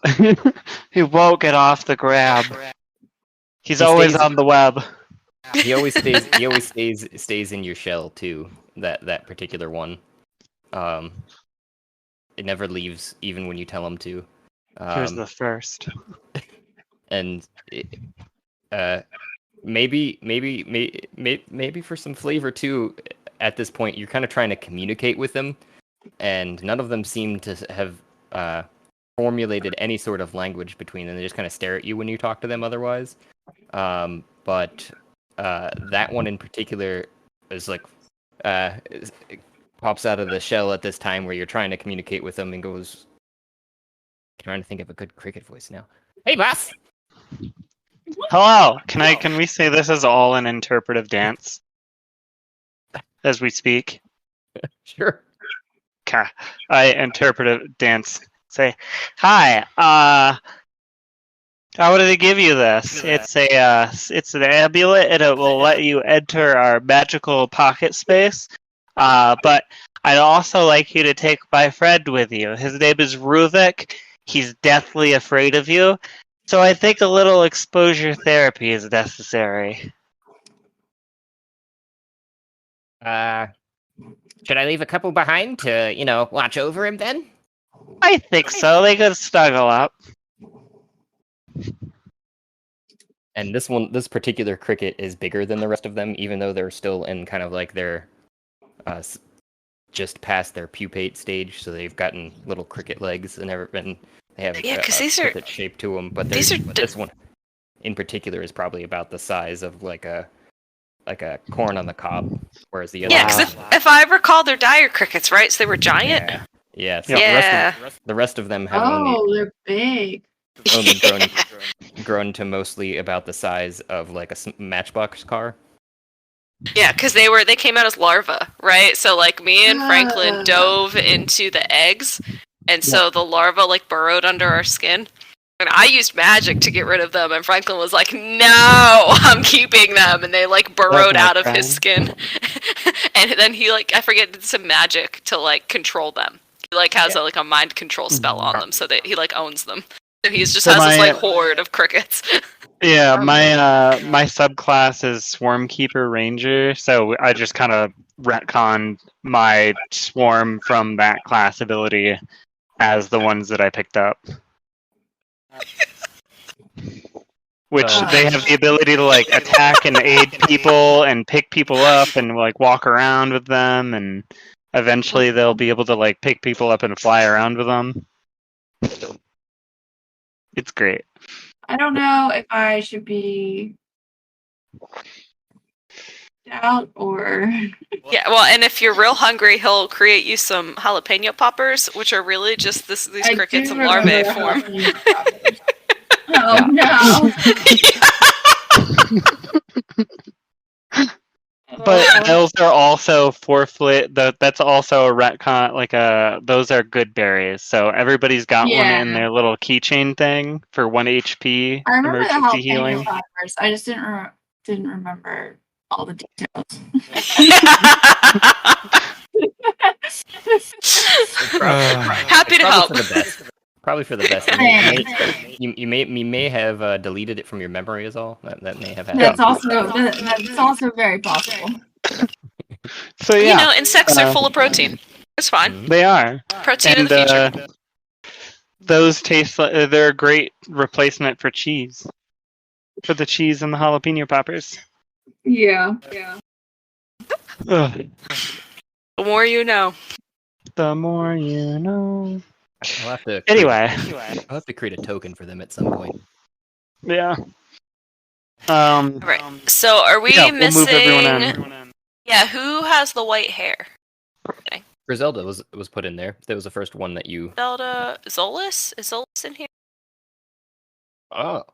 He won't get off the grab. He's He always stays- on the web. He always stays. He always stays in your shell too. That particular one. It never leaves, even when you tell him to. Here's the first. And maybe for some flavor too. At this point, you're kind of trying to communicate with them, and none of them seem to have formulated any sort of language between them. They just kind of stare at you when you talk to them. Otherwise, but that one in particular is like it pops out of the shell at this time where you're trying to communicate with them and goes. Trying to think of a good cricket voice now. Hey, boss. Hello. Can we say this is all an interpretive dance as we speak? Sure. Okay. I interpretive dance. Say, hi. How did they give you this? It's an amulet, and it will let you enter our magical pocket space. But I'd also like you to take my friend with you. His name is Ruvik. He's deathly afraid of you. So I think a little exposure therapy is necessary. Should I leave a couple behind to, watch over him then? I think so. They could snuggle up. And this particular cricket is bigger than the rest of them, even though they're still in kind of like their, just past their pupate stage. So they've gotten little cricket legs and they have because these are cricket shape to them. But these are this one in particular is probably about the size of like a corn on the cob, whereas the other because if I recall, they're dire crickets, right? So they were giant. Yeah. So Yeah. The rest of them have They're big. only grown to mostly about the size of like a Matchbox car. Yeah, because they came out as larvae, right? So like me and Franklin dove into the eggs, and so the larvae like burrowed under our skin. And I used magic to get rid of them, and Franklin was like, "No, I'm keeping them," and they like burrowed out of his skin. And then he I forget, did some magic to like control them. He like has a mind control spell on them, so that he like owns them. So he's just has this like horde of crickets. Yeah, my subclass is Swarmkeeper Ranger, so I just kind of retconned my swarm from that class ability as the ones that I picked up. Which they have the ability to like attack and aid people and pick people up and like walk around with them, and eventually they'll be able to like pick people up and fly around with them. It's great. I don't know if I should be out or. Yeah, well, and if you're real hungry, he'll create you some jalapeno poppers, which are really just these crickets in larvae form. Oh no! But those are also that's also a retcon. Those are good berries. So everybody's got one in their little keychain thing for 1 HP I remember emergency the healing. poppers. I just didn't remember all the details. Happy to help. Probably for the best. You may have deleted it from your memory, is all. That may have happened. That's also very possible. So yeah, insects are full of protein. It's fine. They are Protein of the future. Those taste like they're a great replacement for cheese. For the cheese and the jalapeno poppers. Yeah. Ugh. The more you know. The more you know. I'll have to I'll have to create a token for them at some point. Yeah. Right. So are we We'll missing? move everyone in. Yeah. Who has the white hair? Griselda was put in there. That was the first one that you. Zelda Zolas? Is Zolas in here? Oh,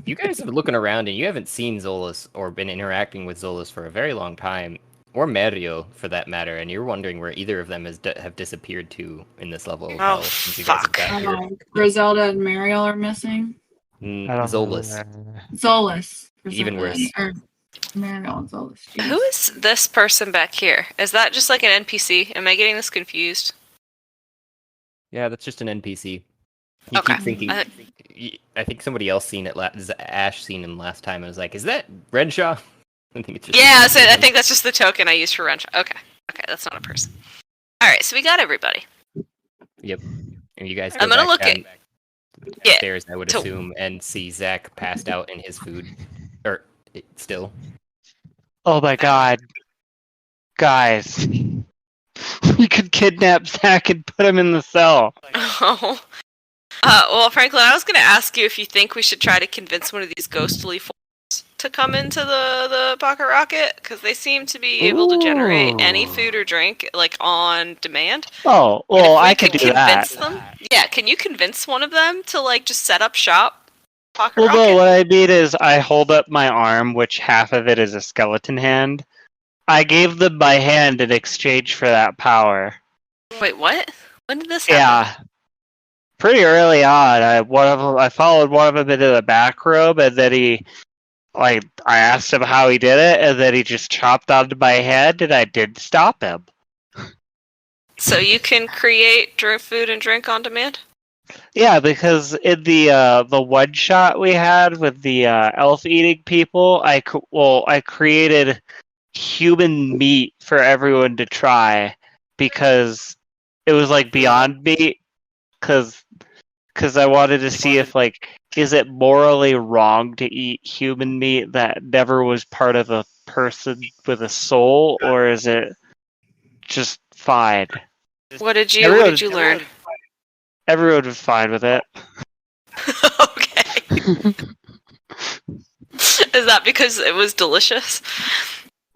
you guys have been looking around and you haven't seen Zolas or been interacting with Zolas for a very long time. or Mario for that matter, and you're wondering where either of them have disappeared to in this level of Oh, hell since you guys have fuck. got here. Griselda and Mariel are missing. Zolas. Zolas. Even worse. Or Mariel and Zolas. Jeez. Who is this person back here? Is that just like an NPC? Am I getting this confused? Yeah, that's just an NPC. You Okay. keep thinking. I think somebody else seen it. Ash seen him last time and was like, "Is that Renshaw?" I think it's just Yeah, so I think that's just the token I used for Wrench. Okay. Okay, that's not a person. Alright, so we got everybody. Yep. And you guys. I'm gonna look at- Yeah, stairs, I would assume, and see Zach passed out in his food, or still. Oh my god. Guys. We could kidnap Zach and put him in the cell. Oh. Well, Franklin, I was going to ask you if you think we should try to convince one of these ghostly forms to come into the pocket rocket, because they seem to be able to generate any food or drink like on demand. Oh, And well, if we I could do convince that. them. Yeah, can you convince one of them to like just set up shop? Pocket Well, rocket. no, what I mean is I hold up my arm, which half of it is a skeleton hand. I gave them my hand in exchange for that power. Wait, what? When did this happen? Yeah. Pretty early on, I followed one of them into the back room, and then I asked him how he did it, and then he just chopped onto my head, and I didn't stop him. So you can create food and drink on demand? Yeah, because in the one shot we had with the elf eating people, I created human meat for everyone to try because it was like Beyond Meat. Because I wanted to see if is it morally wrong to eat human meat that never was part of a person with a soul, or is it just fine? What did you learn? Everyone was fine with it. Okay. Is that because it was delicious?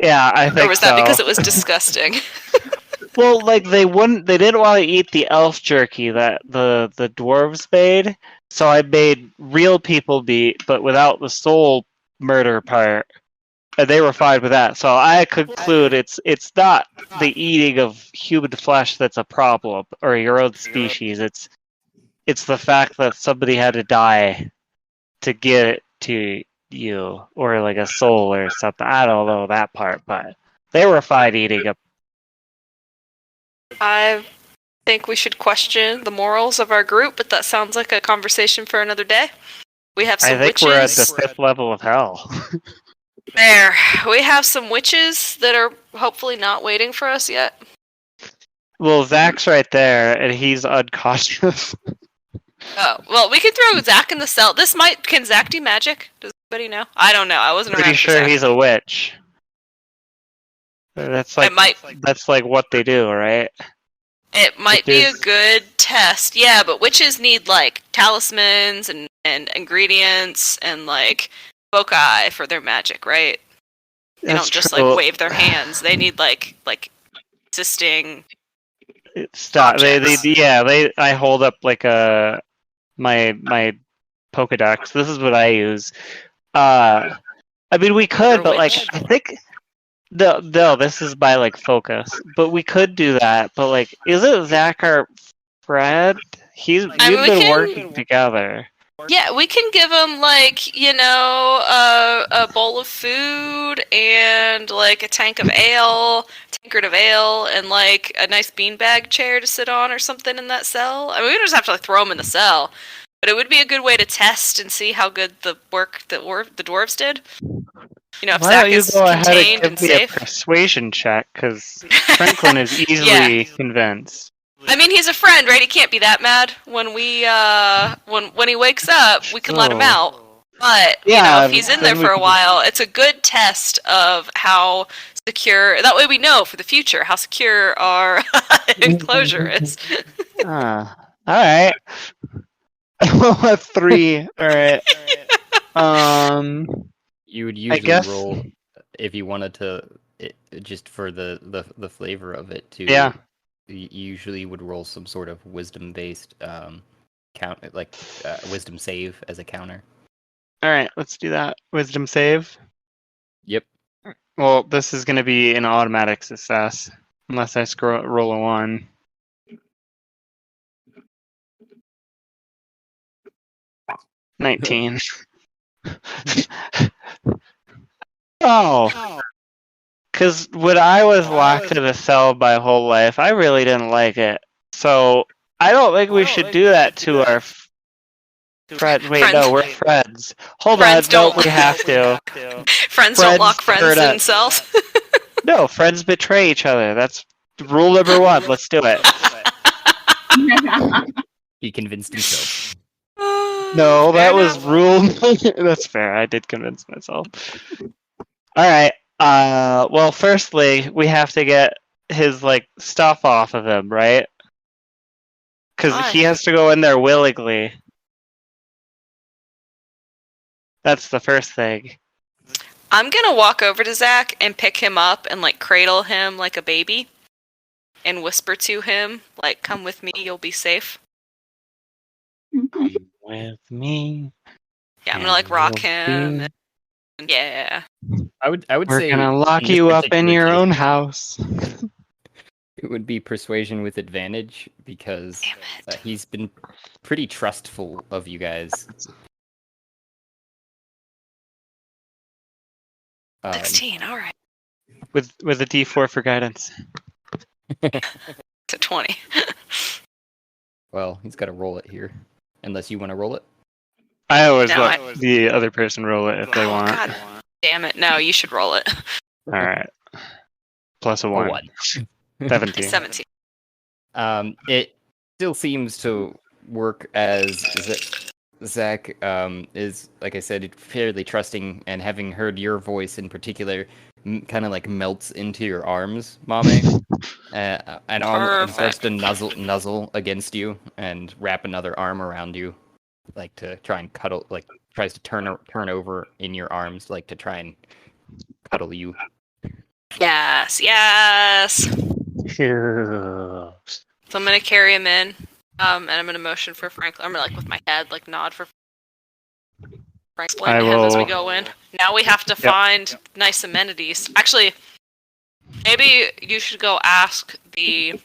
Yeah, I think so. Or was that because it was disgusting? Well, they didn't want to eat the elf jerky that the dwarves made, so I made real people meat, but without the soul murder part. And they were fine with that. So I conclude it's not the eating of human flesh that's a problem, or your own species. It's the fact that somebody had to die to get it to you, or like a soul or something. I don't know that part, but they were fine eating it. I think we should question the morals of our group, but that sounds like a conversation for another day. We have some I think witches. we're at the 5th level of hell. There. We have some witches that are hopefully not waiting for us yet. Well, Zach's right there, and he's unconscious. Oh, well, we can throw Zach in the cell. Can Zach do magic? Does anybody know? I don't know. I wasn't Pretty around for sure Zach. he's a witch. That's like what they do, right? It might be a good test. Yeah, but witches need like talismans and ingredients and like foci for their magic, right? They That's don't just true. like wave their hands. They need like existing Stop. objects. I hold up like my Pokedex. This is what I use. I mean, we could, but like I think no, this is by like focus. But we could do that. But like, isn't Zach our friend? We've been working together. Yeah, we can give him like a bowl of food and like a tankard of ale, and like a nice beanbag chair to sit on or something in that cell. I mean, we don't just have to like throw him in the cell, but it would be a good way to test and see how good the work that the dwarves did. If Why Zach don't you is go ahead contained and and give me a safe. persuasion check? Because Franklin is easily convinced. I mean, he's a friend, right? He can't be that mad when we when he wakes up. We can let him out. But if he's in there for a while, it's a good test of how secure. That way, we know for the future how secure our enclosure is. All right. A 3. All right. You would usually roll if you wanted to, just for the flavor of it too. Yeah. You usually would roll some sort of wisdom-based wisdom save as a counter. All right, let's do that. Wisdom save. Yep. Well, this is going to be an automatic success unless I roll a 1. $19. Oh, because when I was locked in a cell my whole life, I really didn't like it. So I don't think we should do that to our friends. Wait, no, we're friends. Hold Friends on, no, don't- we have to. Friends don't lock friends Friends in turn cells. No, friends betray each other. That's rule number 1. Let's do it. He convinced himself. No, Fair that was enough. rule. That's fair. I did convince myself. All right. Well, firstly, we have to get his stuff off of him, right? Because he Why? has to go in there willingly. That's the first thing. I'm gonna walk over to Zach and pick him up and cradle him like a baby, and whisper to him "Come with me, you'll be safe." With me. Yeah, I'm gonna rock you'll him. be- And, yeah. I would We're say gonna lock in this you up in particular your case, own house. It would be persuasion with advantage because Damn it. he's been pretty trustful of you guys. 16. All right. With a D4 for guidance. To 20. Well, he's got to roll it here, unless you want to roll it. I always No, let the other person roll it if they Oh, want. God damn it! No, you should roll it. All right. Plus a A 1. 1. 17. 17. It still seems to work as Zach is, like I said, fairly trusting, and having heard your voice in particular, kind of melts into your arms, Mame, and starts to nuzzle against you and wrap another arm around you, to try and cuddle, tries to turn over in your arms, to try and cuddle you. Yes, yes. Here. So I'm gonna carry him in, and I'm gonna motion for Franklin. I'm gonna with my head nod for Franklin I to him as we will- go in. Now we have to find nice amenities. Actually, maybe you should go ask the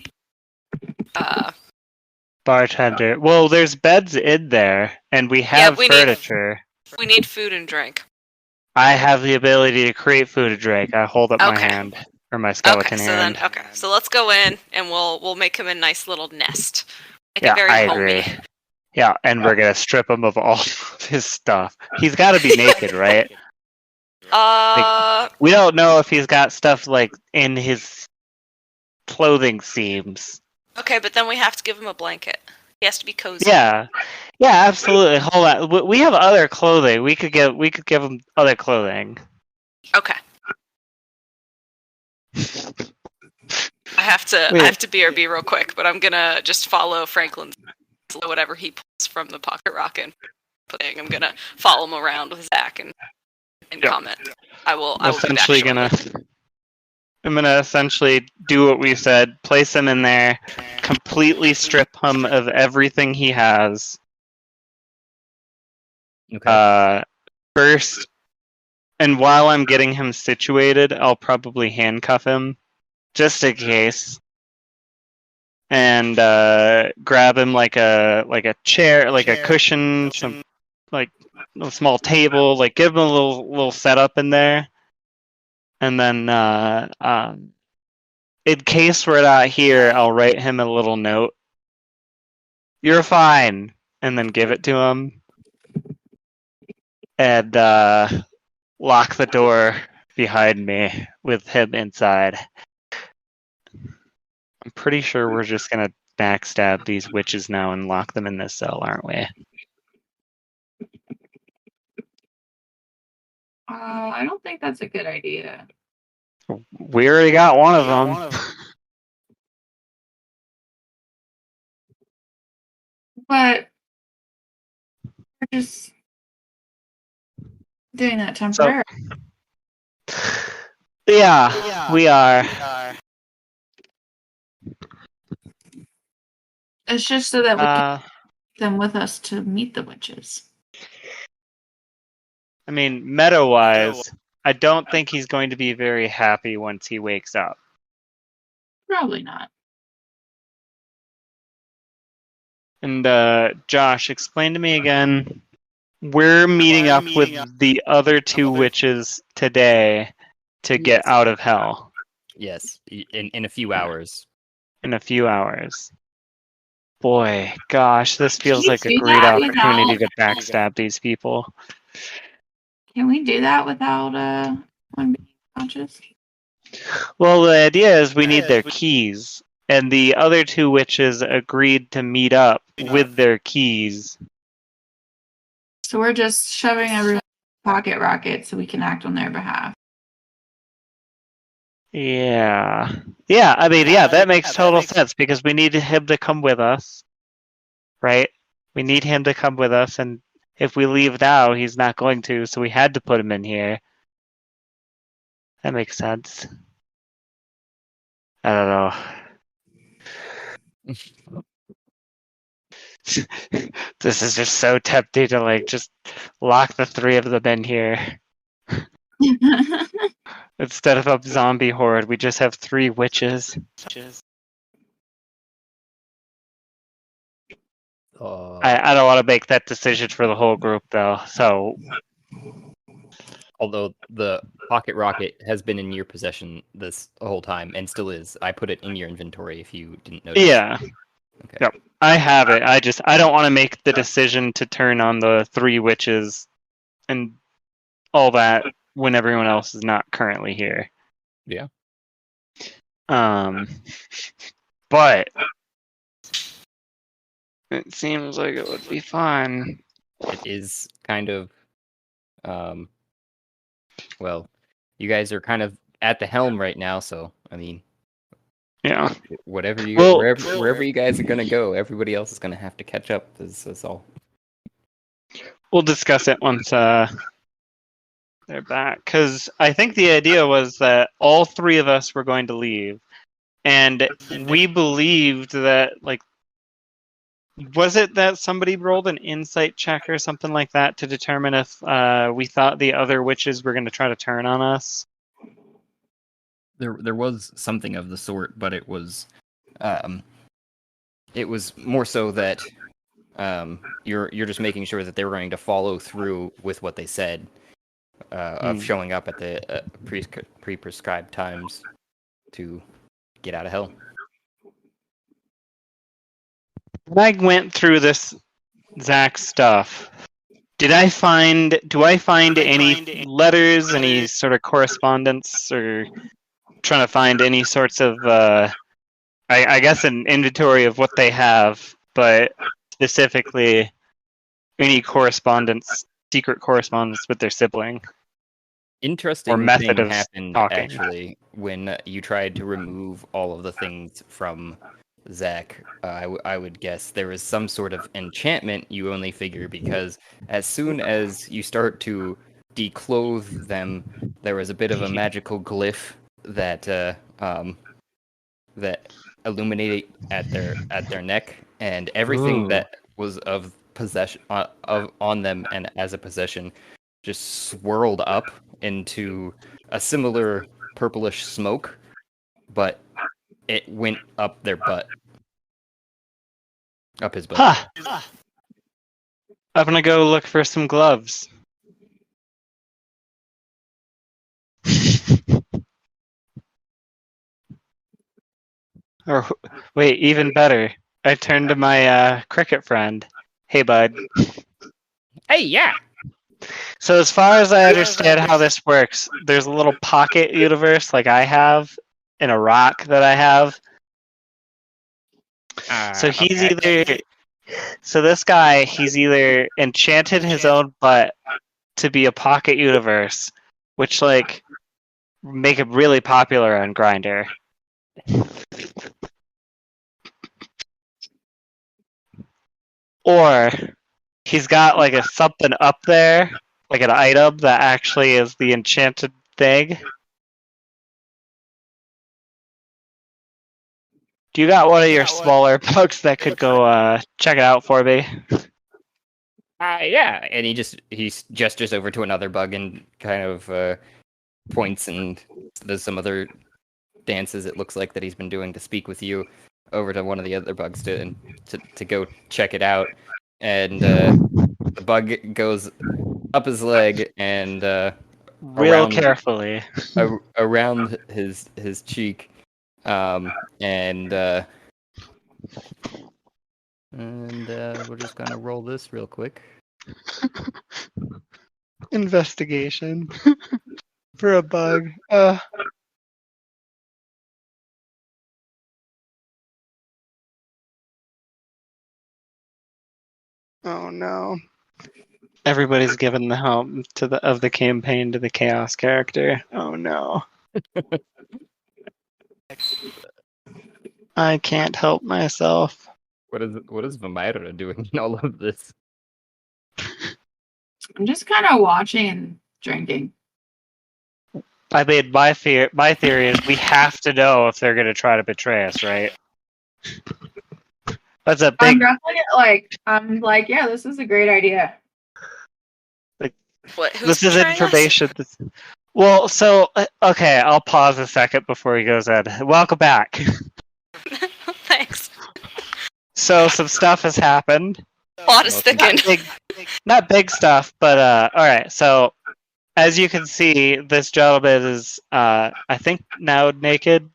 Bartender. Well, there's beds in there, and we have we need- furniture. we need food and drink. I have the ability to create food and drink. I hold up my Okay. hand. Or my skeleton hand. So let's go in and we'll make him a nice little nest. Make Yeah, it very I homey. agree. Yeah, and we're gonna strip him of all of his stuff. He's gotta be naked, right? We don't know if he's got stuff in his clothing seams. Okay, but then we have to give him a blanket. He has to be cozy. Yeah, absolutely. Hold on, we have other clothing. We could give him other clothing. Okay. I have to BRB real quick, but I'm gonna just follow Franklin's whatever he pulls from the pocket rocket. I'm gonna follow him around with Zach and comment. I will be back shortly. I'm gonna essentially do what we said. Place him in there, completely strip him of everything he has. Okay. First, and while I'm getting him situated, I'll probably handcuff him, just in case, and grab him like a chair, a cushion, some a small table, give him a little setup in there, and then in case we're not here, I'll write him a little note. "You're fine," and then give it to him, and lock the door behind me with him inside. I'm pretty sure we're just gonna backstab these witches now and lock them in this cell, aren't we? I don't think that's a good idea. We already got one of them. But we're just doing that temporarily. Yeah, we are. It's just so that we can take them with us to meet the witches. I mean, meta-wise, I don't think he's going to be very happy once he wakes up. Probably not. And Josh, explain to me again. We're meeting up with the other two witches today to get out of hell. Yes, in a few hours. In a few hours. Boy, gosh, this feels you like a do great that opportunity to without- backstab these people. Can we do that without one being conscious? Well, the idea is we need their keys, and the other two witches agreed to meet up with their keys. So we're just shoving everyone in a pocket rocket so we can act on their behalf. Yeah. Yeah, I mean, yeah, that makes total sense because we need him to come with us, right? We need him to come with us, and if we leave now, he's not going to, so we had to put him in here. That makes sense. I don't know. This is just so tempting to, like, just lock the three of them in here. Instead of a zombie horde, we just have three witches. I don't want to make that decision for the whole group, though. So, although the pocket rocket has been in your possession this whole time and still is, I put it in your inventory if you didn't notice. yeah. Okay. Yep. I have it. I don't want to make the decision to turn on the three witches and all that when everyone else is not currently here. Yeah. But it seems like it would be fun. It is kind of, well, you guys are kind of at the helm right now, so I mean, yeah. Whatever you, Well, wherever you guys are gonna go, everybody else is gonna have to catch up. That's all. We'll discuss it once they're back. Because I think the idea was that all three of us were going to leave, and we believed that, like, was it that somebody rolled an insight check or something like that to determine if we thought the other witches were going to try to turn on us? There was something of the sort, but it was more so that you're just making sure that they were going to follow through with what they said of showing up at the pre-prescribed times to get out of hell. When I went through this Zach stuff, do I find any letters, any sort of correspondence, or trying to find any sorts of, I guess, an inventory of what they have, but specifically any correspondence, secret correspondence with their sibling? Interesting or method thing of happened talking. actually when you tried to remove all of the things from Zach. I would guess there was some sort of enchantment, you only figure, because as soon as you start to declothe them, there was a bit of a magical glyph that that illuminated at their neck, and everything Ooh. that was of possession on them and as a possession just swirled up into a similar purplish smoke, but it went up their butt. Up his butt. Huh. I'm gonna go look for some gloves. Or wait, even better. I turned to my cricket friend. Hey, bud. Hey, yeah! So as far as I understand how this works, there's a little pocket universe like I have in a rock that I have. So he's either... So this guy, he's either enchanted his own butt to be a pocket universe, which, like, make it really popular on Grindr. Or he's got, like, a something up there, like an item that actually is the enchanted thing. Do you got one of your smaller bugs that could go check it out for me? Yeah, and he gestures over to another bug and kind of points and there's some other dances it looks like that he's been doing to speak with you over to one of the other bugs to go check it out. And the bug goes up his leg and Real carefully around his cheek, and we're just gonna roll this real quick. Investigation for a bug. Oh no. Everybody's given the helm of the campaign to the chaos character. Oh no. I can't help myself. What is Vamira doing in all of this? I'm just kind of watching and drinking. I mean, my theory is we have to know if they're going to try to betray us, right? That's a big. I'm definitely I'm like, yeah, this is a great idea. What? This is information. Well, so okay, I'll pause a second before he goes in. Welcome back. Thanks. So some stuff has happened. Plot is thickened. Not big stuff, but all right. So as you can see, this gentleman is, I think, now naked.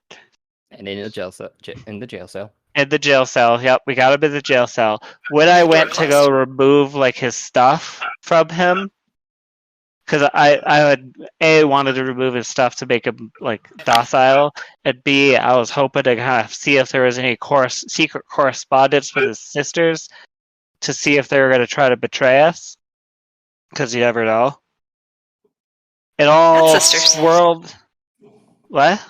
And in the jail cell. In the jail cell. In the jail cell. Yep, we got him in the jail cell. When I went to go remove like his stuff from him, because I wanted to remove his stuff to make him like docile, and B, I was hoping to kind of see if there was any secret correspondence with his sisters to see if they were going to try to betray us, because you never know. It all swirled. What?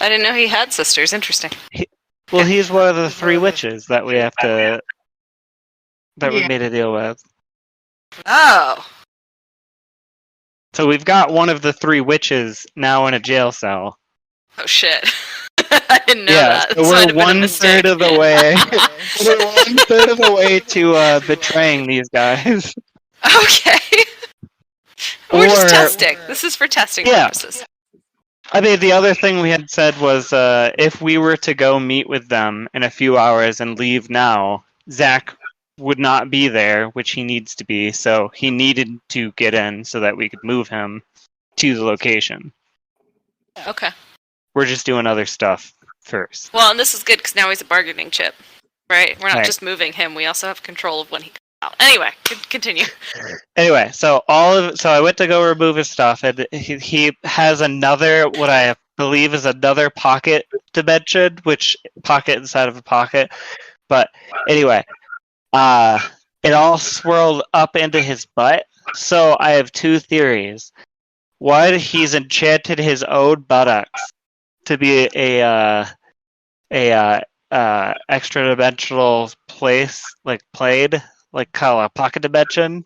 I didn't know he had sisters. Interesting. Well, he's one of the 3 witches that we have to we made a deal with. Oh. So we've got one of the 3 witches now in a jail cell. Oh shit! I didn't know that. So we're 1/3 of the way. We're 1/3 of the way to betraying these guys. Okay. We're just testing. This is for testing purposes. I mean, the other thing we had said was if we were to go meet with them in a few hours and leave now, Zach would not be there, which he needs to be, so he needed to get in so that we could move him to the location. Okay. We're just doing other stuff first. Well, and this is good because now he's a bargaining chip, right? We're not just moving him; we also have control of when he comes out. Anyway, continue. Anyway, so I went to go remove his stuff, and he has another, what I believe is another pocket dimension, which pocket inside of a pocket. But anyway, it all swirled up into his butt. So I have 2 theories. One, he's enchanted his own buttocks to be a extra dimensional place, like plane, like kind of a pocket dimension,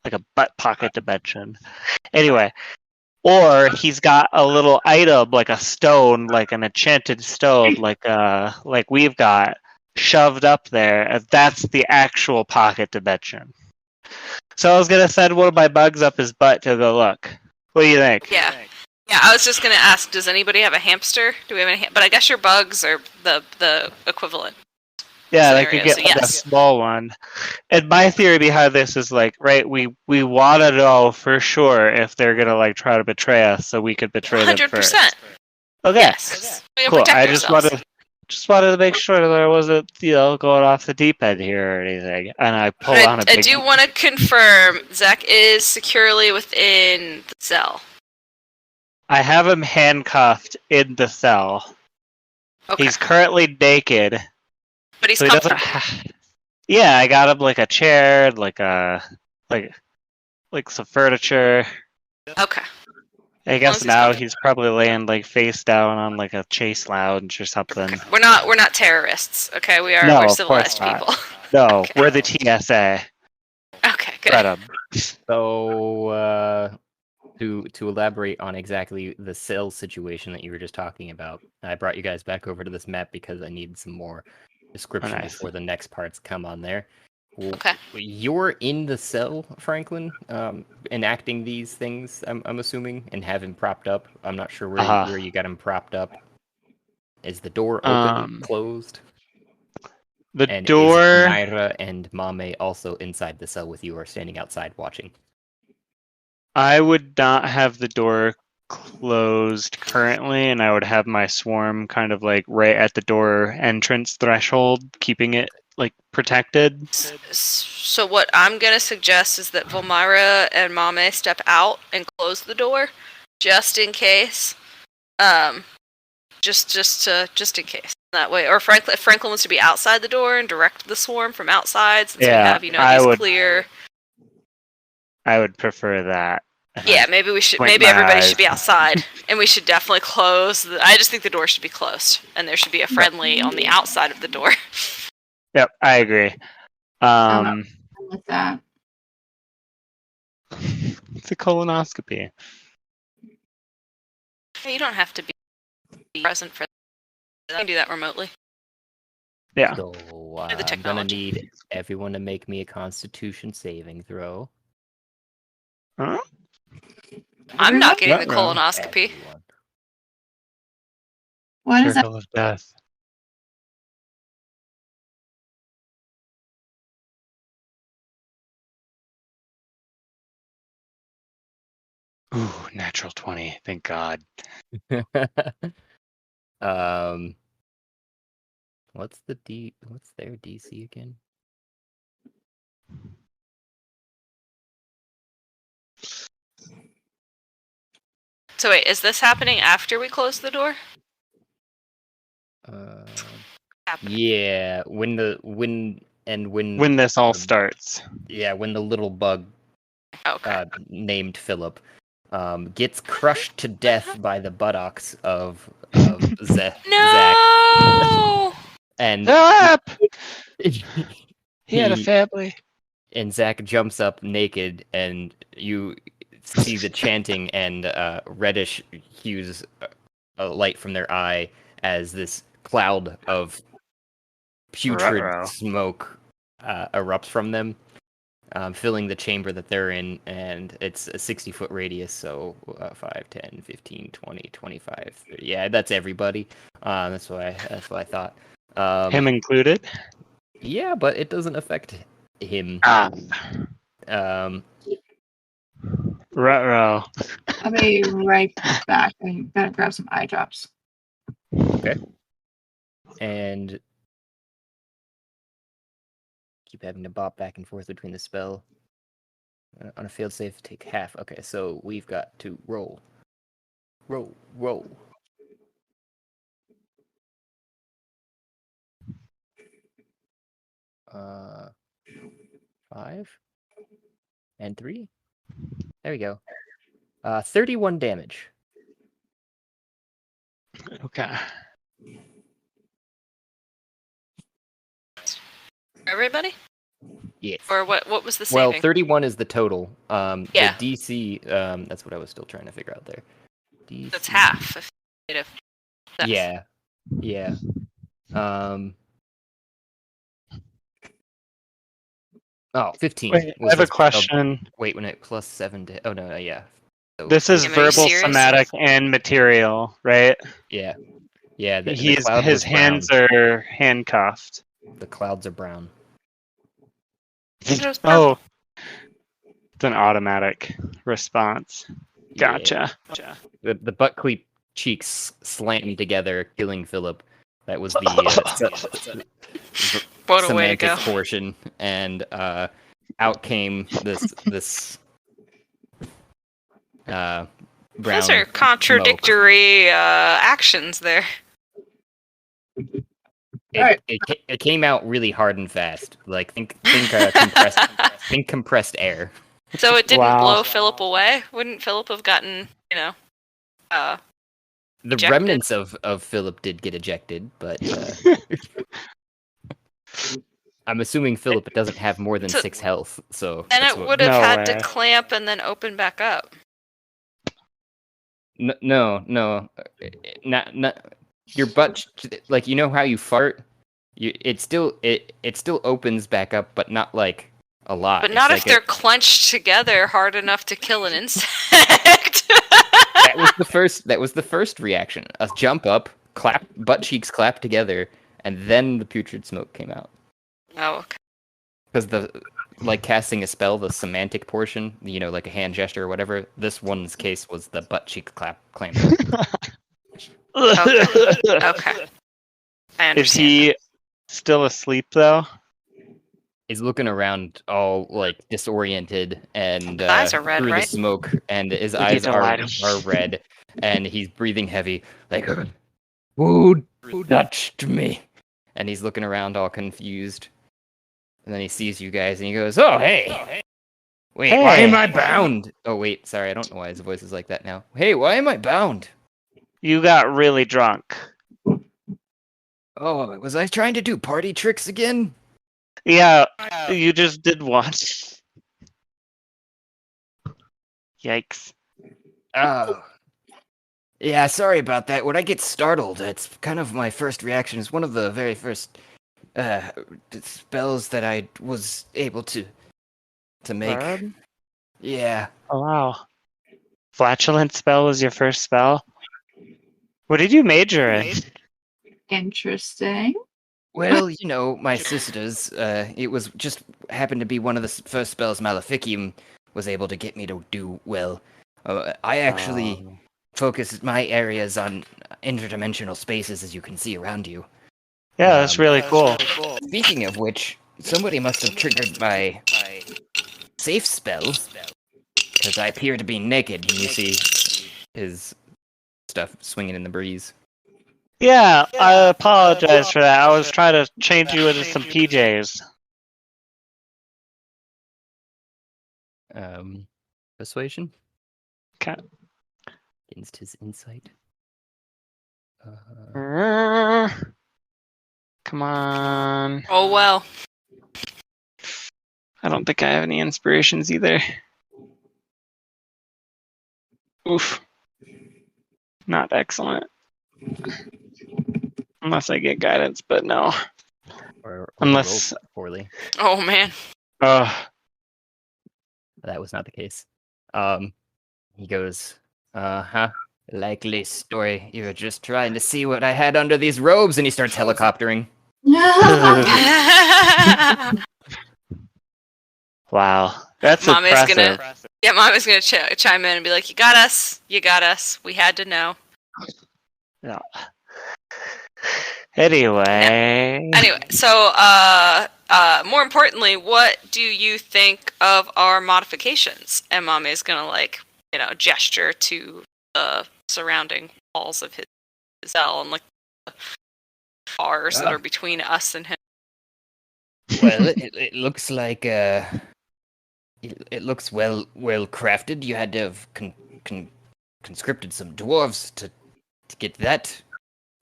like a butt pocket dimension. Anyway, or he's got a little item like a stone, like an enchanted stone, like we've got shoved up there, and that's the actual pocket dimension. So I was gonna send one of my bugs up his butt to go look. What do you think? Yeah. Yeah, I was just gonna ask, does anybody have a hamster? Do we have any? But I guess your bugs are the equivalent. Yeah, they could get like a small one. And my theory behind this is like, right, we want to know for sure if they're gonna like try to betray us, so we could betray them first. 100%. Okay. Yes. Cool. I just wanted to make sure there wasn't, going off the deep end here or anything. And I pull on a big... I do want to confirm, Zach is securely within the cell. I have him handcuffed in the cell. Okay. He's currently naked. But he's comfortable. Yeah, I got him like a chair, like some furniture. Okay. I guess now he's probably laying like face down on like a chase lounge or something. Okay. We're not terrorists, okay? we're civilized people. No, okay. We're the TSA. Okay, good. So to elaborate on exactly the cell situation that you were just talking about, I brought you guys back over to this map because I need some more description before the next parts come on there. Okay. You're in the cell, Franklin, enacting these things. I'm assuming, and have him propped up. I'm not sure where you got him propped up. Is the door open, closed? The And door. is Naira and Mame also inside the cell with you, or standing outside watching? I would not have the door closed currently, and I would have my swarm kind of like right at the door entrance threshold, keeping it like protected. So what I'm gonna suggest is that Volmyra and Mame step out and close the door, just in case. Just in case. That way, or if Franklin wants to be outside the door and direct the swarm from outside, since we have these clear. I would prefer that. Yeah, maybe we should. Maybe everybody should be outside, and we should definitely close. I just think the door should be closed, and there should be a friendly on the outside of the door. Yep, I agree. With that. It's a colonoscopy. You don't have to be present for that. I can do that remotely. Yeah. So I'm gonna need everyone to make me a Constitution saving throw. Huh? I'm not getting the colonoscopy. Everyone. What is that? Circle of death. Ooh, natural 20. Thank God. What's their DC again? So wait, is this happening after we close the door? Yeah, when this all starts. Yeah, when the little bug named Philip gets crushed to death by the buttocks of Zach. No! And he had a family. And Zach jumps up naked, and you see the chanting and reddish hues light from their eye as this cloud of putrid smoke erupts from them, filling the chamber that they're in, and it's a 60-foot radius, so 5, 10, 15, 20, 25, 30. Yeah, that's everybody. That's what I thought. Him included? Yeah, but it doesn't affect him. Ruh-roh. I'll be right back. I gotta grab some eye drops. Okay. And keep having to bop back and forth between the spell. On a failed save, take half. Okay, so we've got to roll. Roll. 5 and 3. There we go. 31 damage. Okay. Everybody? Yes. Or what was the saving? Well, 31 is the total. Yeah. The DC, that's what I was still trying to figure out there. DC. That's half. Yeah. Oh, 15. Wait, I have a question. Wait, when it plus 7 to... Oh, no, yeah. So, this is verbal, somatic, and material, right? Yeah. His hands are handcuffed. The clouds are brown. Oh. It's an automatic response. Gotcha. Yeah. The butt cleat cheeks slammed together, killing Philip. That was the what a way to go. portion, and out came this brown. Those are contradictory actions there. It came out really hard and fast. Like think compressed air. So it didn't blow Philip away? Wouldn't Philip have gotten, the ejected? Remnants of Philip did get ejected, but I'm assuming Philip doesn't have more than 6 health, so... And it would have had to clamp and then open back up. No. Not your butt... Like, you know how you fart? it still opens back up, but not like a lot. But It's not like if they're clenched together hard enough to kill an insect. that was the first reaction. A jump up, clap, butt cheeks clap together, and then the putrid smoke came out. Oh, okay. Because like casting a spell, the semantic portion, like a hand gesture or whatever. This one's case was the butt cheek clamp. Okay. I understand. Is he still asleep though? He's looking around all like disoriented and His eyes are red, through right? the smoke, and his Look eyes at the are light. red, and he's breathing heavy, like who touched me? And he's looking around all confused, and then he sees you guys, and he goes, "Oh hey, wait, why am I bound? Oh wait, sorry, I don't know why his voice is like that now. Hey, why am I bound? You got really drunk. Oh, was I trying to do party tricks again? Yeah, you just did one. Yikes. Oh. Yeah, sorry about that. When I get startled, it's kind of my first reaction. It's one of the very first spells that I was able to make. Bird? Yeah. Oh wow. Flatulent spell was your first spell? What did you major in? Interesting. Well, my sisters, it was just happened to be one of the first spells Maleficium was able to get me to do well. I actually focused my areas on interdimensional spaces, as you can see around you. Yeah, that's really cool. Speaking of which, somebody must have triggered my safe spell, because I appear to be naked, and you see his stuff swinging in the breeze. Yeah, I apologize for that. I was trying to change you into some PJs. Persuasion? Okay. Against his insight. Come on. Oh well. I don't think I have any inspirations either. Oof. Not excellent. Unless I get guidance, but no. Or Unless- rolled poorly. Oh man. That was not the case. He goes, likely story. You were just trying to see what I had under these robes, and he starts helicoptering. Wow. That's Mama's impressive. Mama's gonna chime in and be like, "You got us. You got us. We had to know." Yeah. Anyway. Anyway, so more importantly, what do you think of our modifications? And Mame is gonna gesture to the surrounding walls of his cell and the bars that are between us and him. Well, it looks like it looks well crafted. You had to have conscripted some dwarves to get that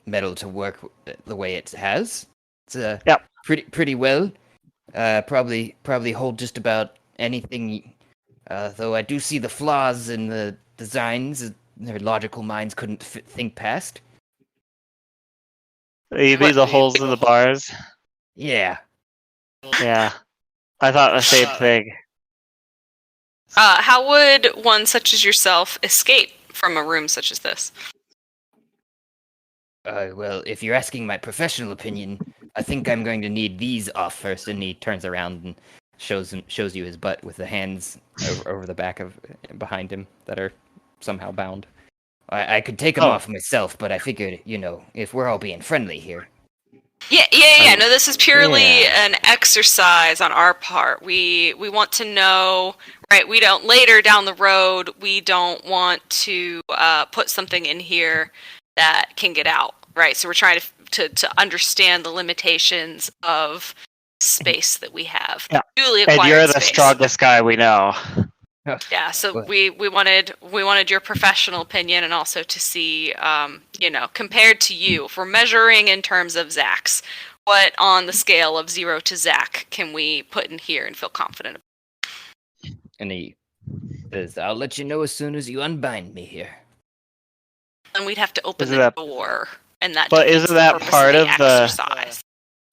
metal to work the way it has. It's pretty well. Probably hold just about anything. Though I do see the flaws in the designs. Their logical minds couldn't think past. You mean the holes in the bars? Yeah. Yeah. I thought the same thing. How would one such as yourself escape from a room such as this? Well, if you're asking my professional opinion, I think I'm going to need these off first. And he turns around and shows you his butt with the hands over the back of behind him that are somehow bound. I could take them off myself, but I figured, if we're all being friendly here. Yeah. No, this is purely an exercise on our part. We want to know, right? We don't later down the road. We don't want to put something in here that can get out, right? So we're trying to understand the limitations of space that we have. Yeah. Newly And acquired you're the space. strongest guy we know. Yeah, so we wanted your professional opinion and also to see, compared to you, if we're measuring in terms of Zax, what on the scale of 0 to Zac can we put in here and feel confident about? And he says, "I'll let you know as soon as you unbind me here." And we'd have to open Isn't the that- door, and that. But defeats isn't the that purpose part of the- exercise?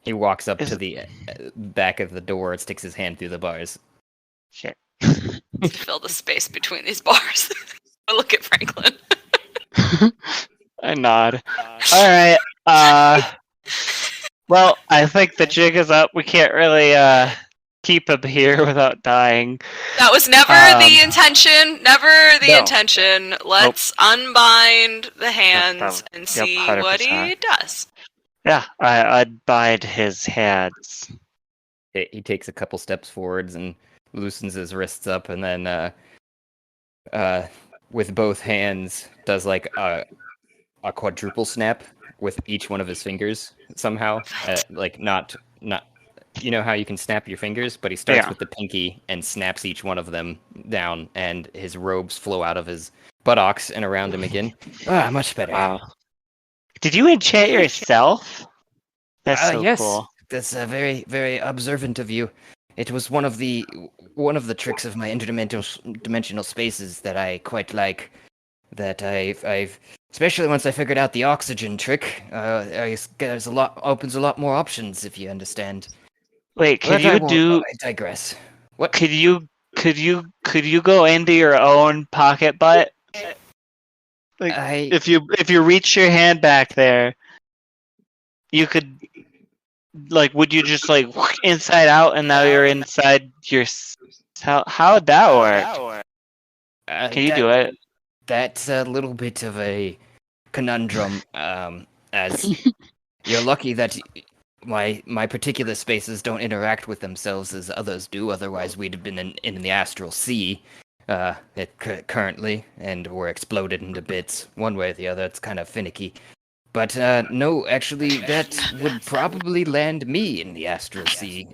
He walks up Is- to the back of the door and sticks his hand through the bars. Shit. To fill the space between these bars. I look at Franklin. I nod. All right. Well, I think the jig is up. We can't really keep him here without dying. That was never the intention. Never the No. intention. Let's unbind the hands that- and see 100%. what he does. Yeah, I'd bind his hands. He takes a couple steps forwards and loosens his wrists up, and then with both hands does like a quadruple snap with each one of his fingers somehow. Like not you know how you can snap your fingers, but he starts Yeah. with the pinky and snaps each one of them down, and his robes flow out of his buttocks and around him again. Much better. Wow. Did you enchant yourself? That's so yes. cool. That's very, very observant of you. It was one of the tricks of my interdimensional spaces that I quite like. That I've especially once I figured out the oxygen trick. There's opens a lot more options if you understand. Wait, But could you I digress. What? Could you go into your own pocket butt? Like if you reach your hand back there, you could would you just inside out and now you're inside your how would that work? Can you do it? That's a little bit of a conundrum. As you're lucky that my particular spaces don't interact with themselves as others do. Otherwise, we'd have been in the astral sea currently, and were exploded into bits one way or the other. It's kind of finicky. But no, actually, that would probably land me in the astral sea.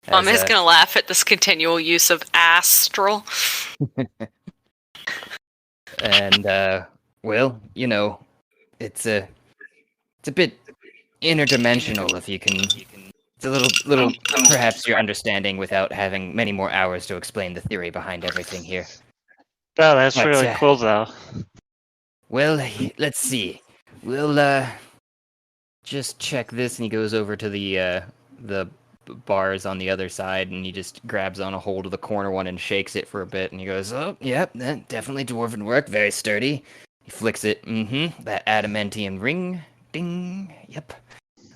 Mama's gonna laugh at this continual use of astral. And well, you know, it's a bit interdimensional if you can. It's a little perhaps your understanding without having many more hours to explain the theory behind everything here. Oh, that's But, really cool though. Well, let's see. We'll just check this, and he goes over to the bars on the other side, and he just grabs on a hold of the corner one and shakes it for a bit, and he goes, "Oh, yep, that definitely dwarven work, very sturdy." He flicks it, that adamantium ring, ding, yep.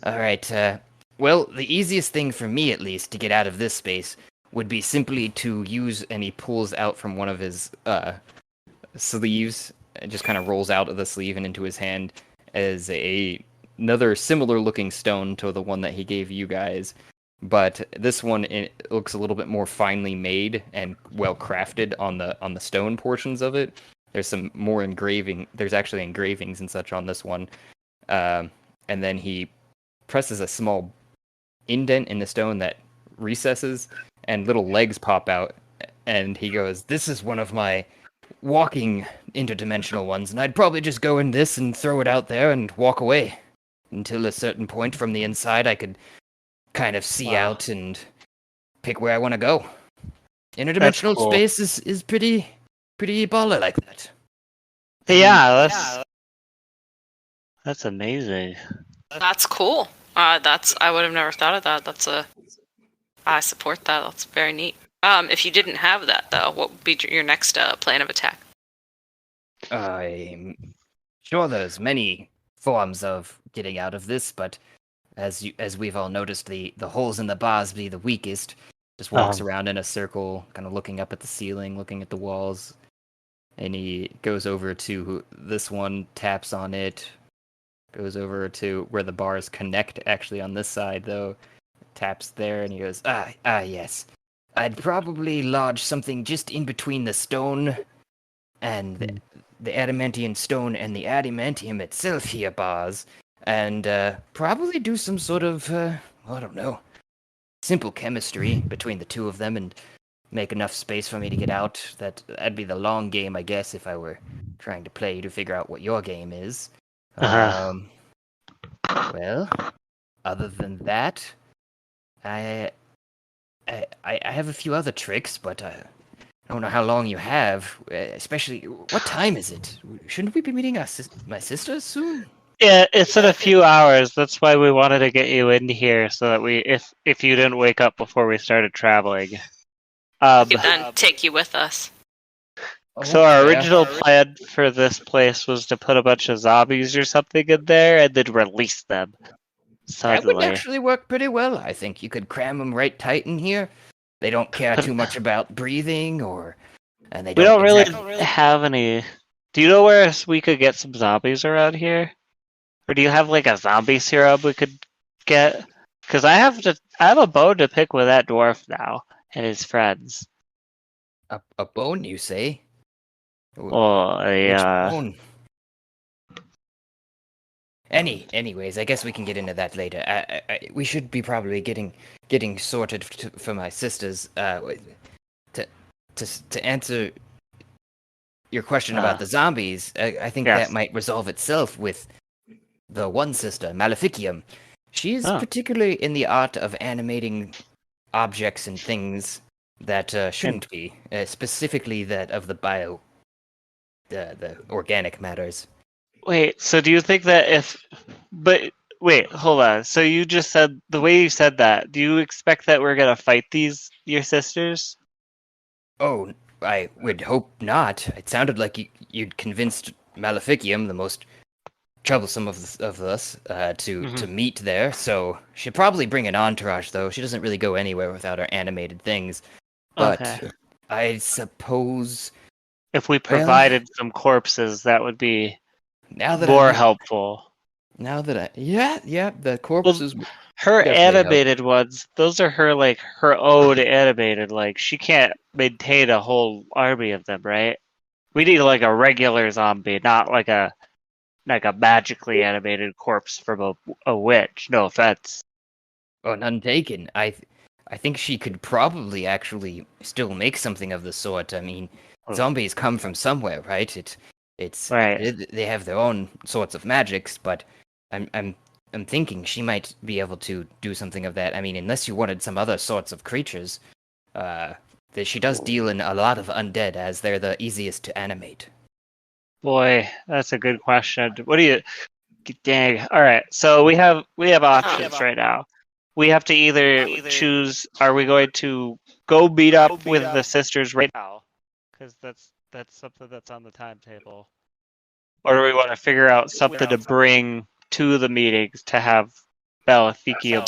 All right, well, the easiest thing for me, at least, to get out of this space would be simply to use, and he pulls out from one of his sleeves, it just kind of rolls out of the sleeve and into his hand as another similar looking stone to the one that he gave you guys. But this one, it looks a little bit more finely made and well crafted on the stone portions of it. There's some more engraving. There's actually engravings and such on this one. And then he presses a small indent in the stone that recesses, and little legs pop out. And he goes, "This is one of my walking interdimensional ones, and I'd probably just go in this and throw it out there and walk away until a certain point from the inside I could kind of see out and pick where I want to go. Interdimensional cool. space is pretty baller like that." Yeah, that's amazing. That's cool. I would have never thought of that. I support that. That's very neat. If you didn't have that though, what would be your next plan of attack? I'm sure there's many forms of getting out of this, but as we've all noticed, the holes in the bars be the weakest. Just walks around in a circle, kind of looking up at the ceiling, looking at the walls, and he goes over to this one, taps on it, goes over to where the bars connect, actually on this side though, taps there, and he goes, yes. I'd probably lodge something just in between the stone and the adamantium stone and the adamantium itself here, bars, and probably do some sort of, I don't know, simple chemistry between the two of them and make enough space for me to get out. That'd be the long game, I guess, if I were trying to play to figure out what your game is. Well, other than that, I have a few other tricks, but I don't know how long you have. Especially, what time is it? Shouldn't we be meeting my sister soon? Yeah, it's in a few hours. That's why we wanted to get you in here so that if you didn't wake up before we started traveling. Then take you with us. So our Yeah. original plan for this place was to put a bunch of zombies or something in there and then release them. That would Suddenly. actually work pretty well. I think you could cram them right tight in here. They don't care too much about breathing, and they We don't really exactly- have any. Do you know where else we could get some zombies around here? Or do you have like a zombie serum we could get? Because I have a bone to pick with that dwarf now and his friends. A bone, you say? Oh, Which bone? Anyways, I guess we can get into that later. We should be probably getting sorted for my sisters. To answer your question about the zombies, I think Yes. that might resolve itself with the one sister, Maleficium. She's particularly in the art of animating objects and things that shouldn't be, specifically that of the organic matters. Wait, so do you think that wait, hold on. So you just said, the way you said that, do you expect that we're gonna fight your sisters? Oh, I would hope not. It sounded like you'd convinced Maleficium, the most troublesome of us, to meet there. So she'd probably bring an entourage, though. She doesn't really go anywhere without her animated things. But Okay. I suppose If we provided some corpses, that would be now that more helpful. Now that the corpses. Her definitely animated ones, those are her own animated. Like, she can't maintain a whole army of them, right? We need like a regular zombie, not like a magically animated corpse from a witch. No offense. Oh, none taken. I think she could probably actually still make something of the sort. I mean, zombies come from somewhere, right? It's right. They have their own sorts of magics, but I'm thinking she might be able to do something of that. I mean, unless you wanted some other sorts of creatures, that she does deal in a lot of undead, as they're the easiest to animate. Boy, that's a good question. What do you? Dang. All right. So we have options right now. We have to either choose. Are we going to go meet up with the sisters right now? Because that's something that's on the timetable. Or do we want to figure out something to bring to the meetings to have Maleficium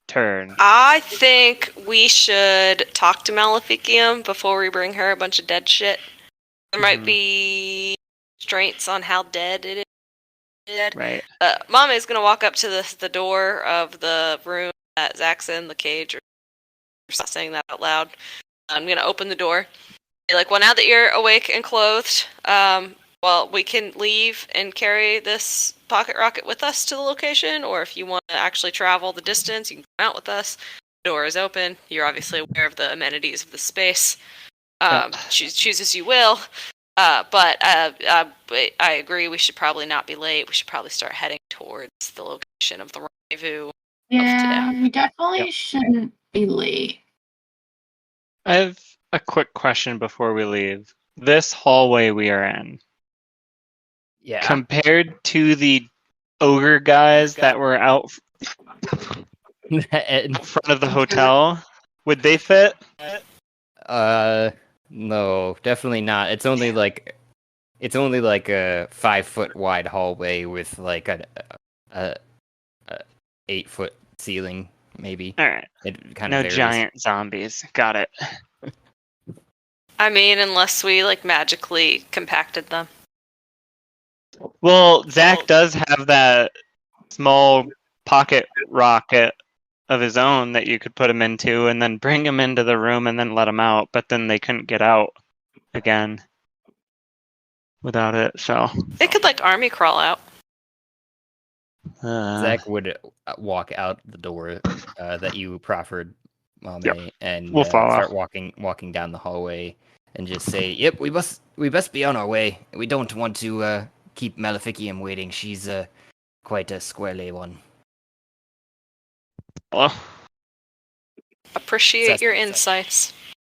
turn? I think we should talk to Maleficium before we bring her a bunch of dead shit. There might be restraints on how dead it is. Right. Mama is gonna walk up to the door of the room that Zach's in, the cage, or not saying that out loud. I'm gonna open the door. Be like, well, now that you're awake and clothed, well, we can leave and carry this pocket rocket with us to the location, or if you want to actually travel the distance, you can come out with us. The door is open. You're obviously aware of the amenities of the space. Choose as you will. But I agree, we should probably not be late. We should probably start heading towards the location of the rendezvous. Yeah, we definitely shouldn't be late. I have a quick question before we leave. This hallway we are in, Yeah. compared to the ogre guys that were out in front of the hotel, would they fit? No, definitely not. It's only like a 5-foot wide hallway with like a 8-foot ceiling, maybe. All right. It kind No of varies. giant zombies. Got it. I mean, unless we like magically compacted them. Well, Zach does have that small pocket rocket of his own that you could put him into and then bring him into the room and then let him out, but then they couldn't get out again without it, so. They could like army crawl out. Zach would walk out the door that you proffered, Mame, and We'll follow. start walking down the hallway and just say, "Yep, we must be on our way. We don't want to keep Maleficium waiting. She's quite a squirrely one." Hello? Appreciate your insights.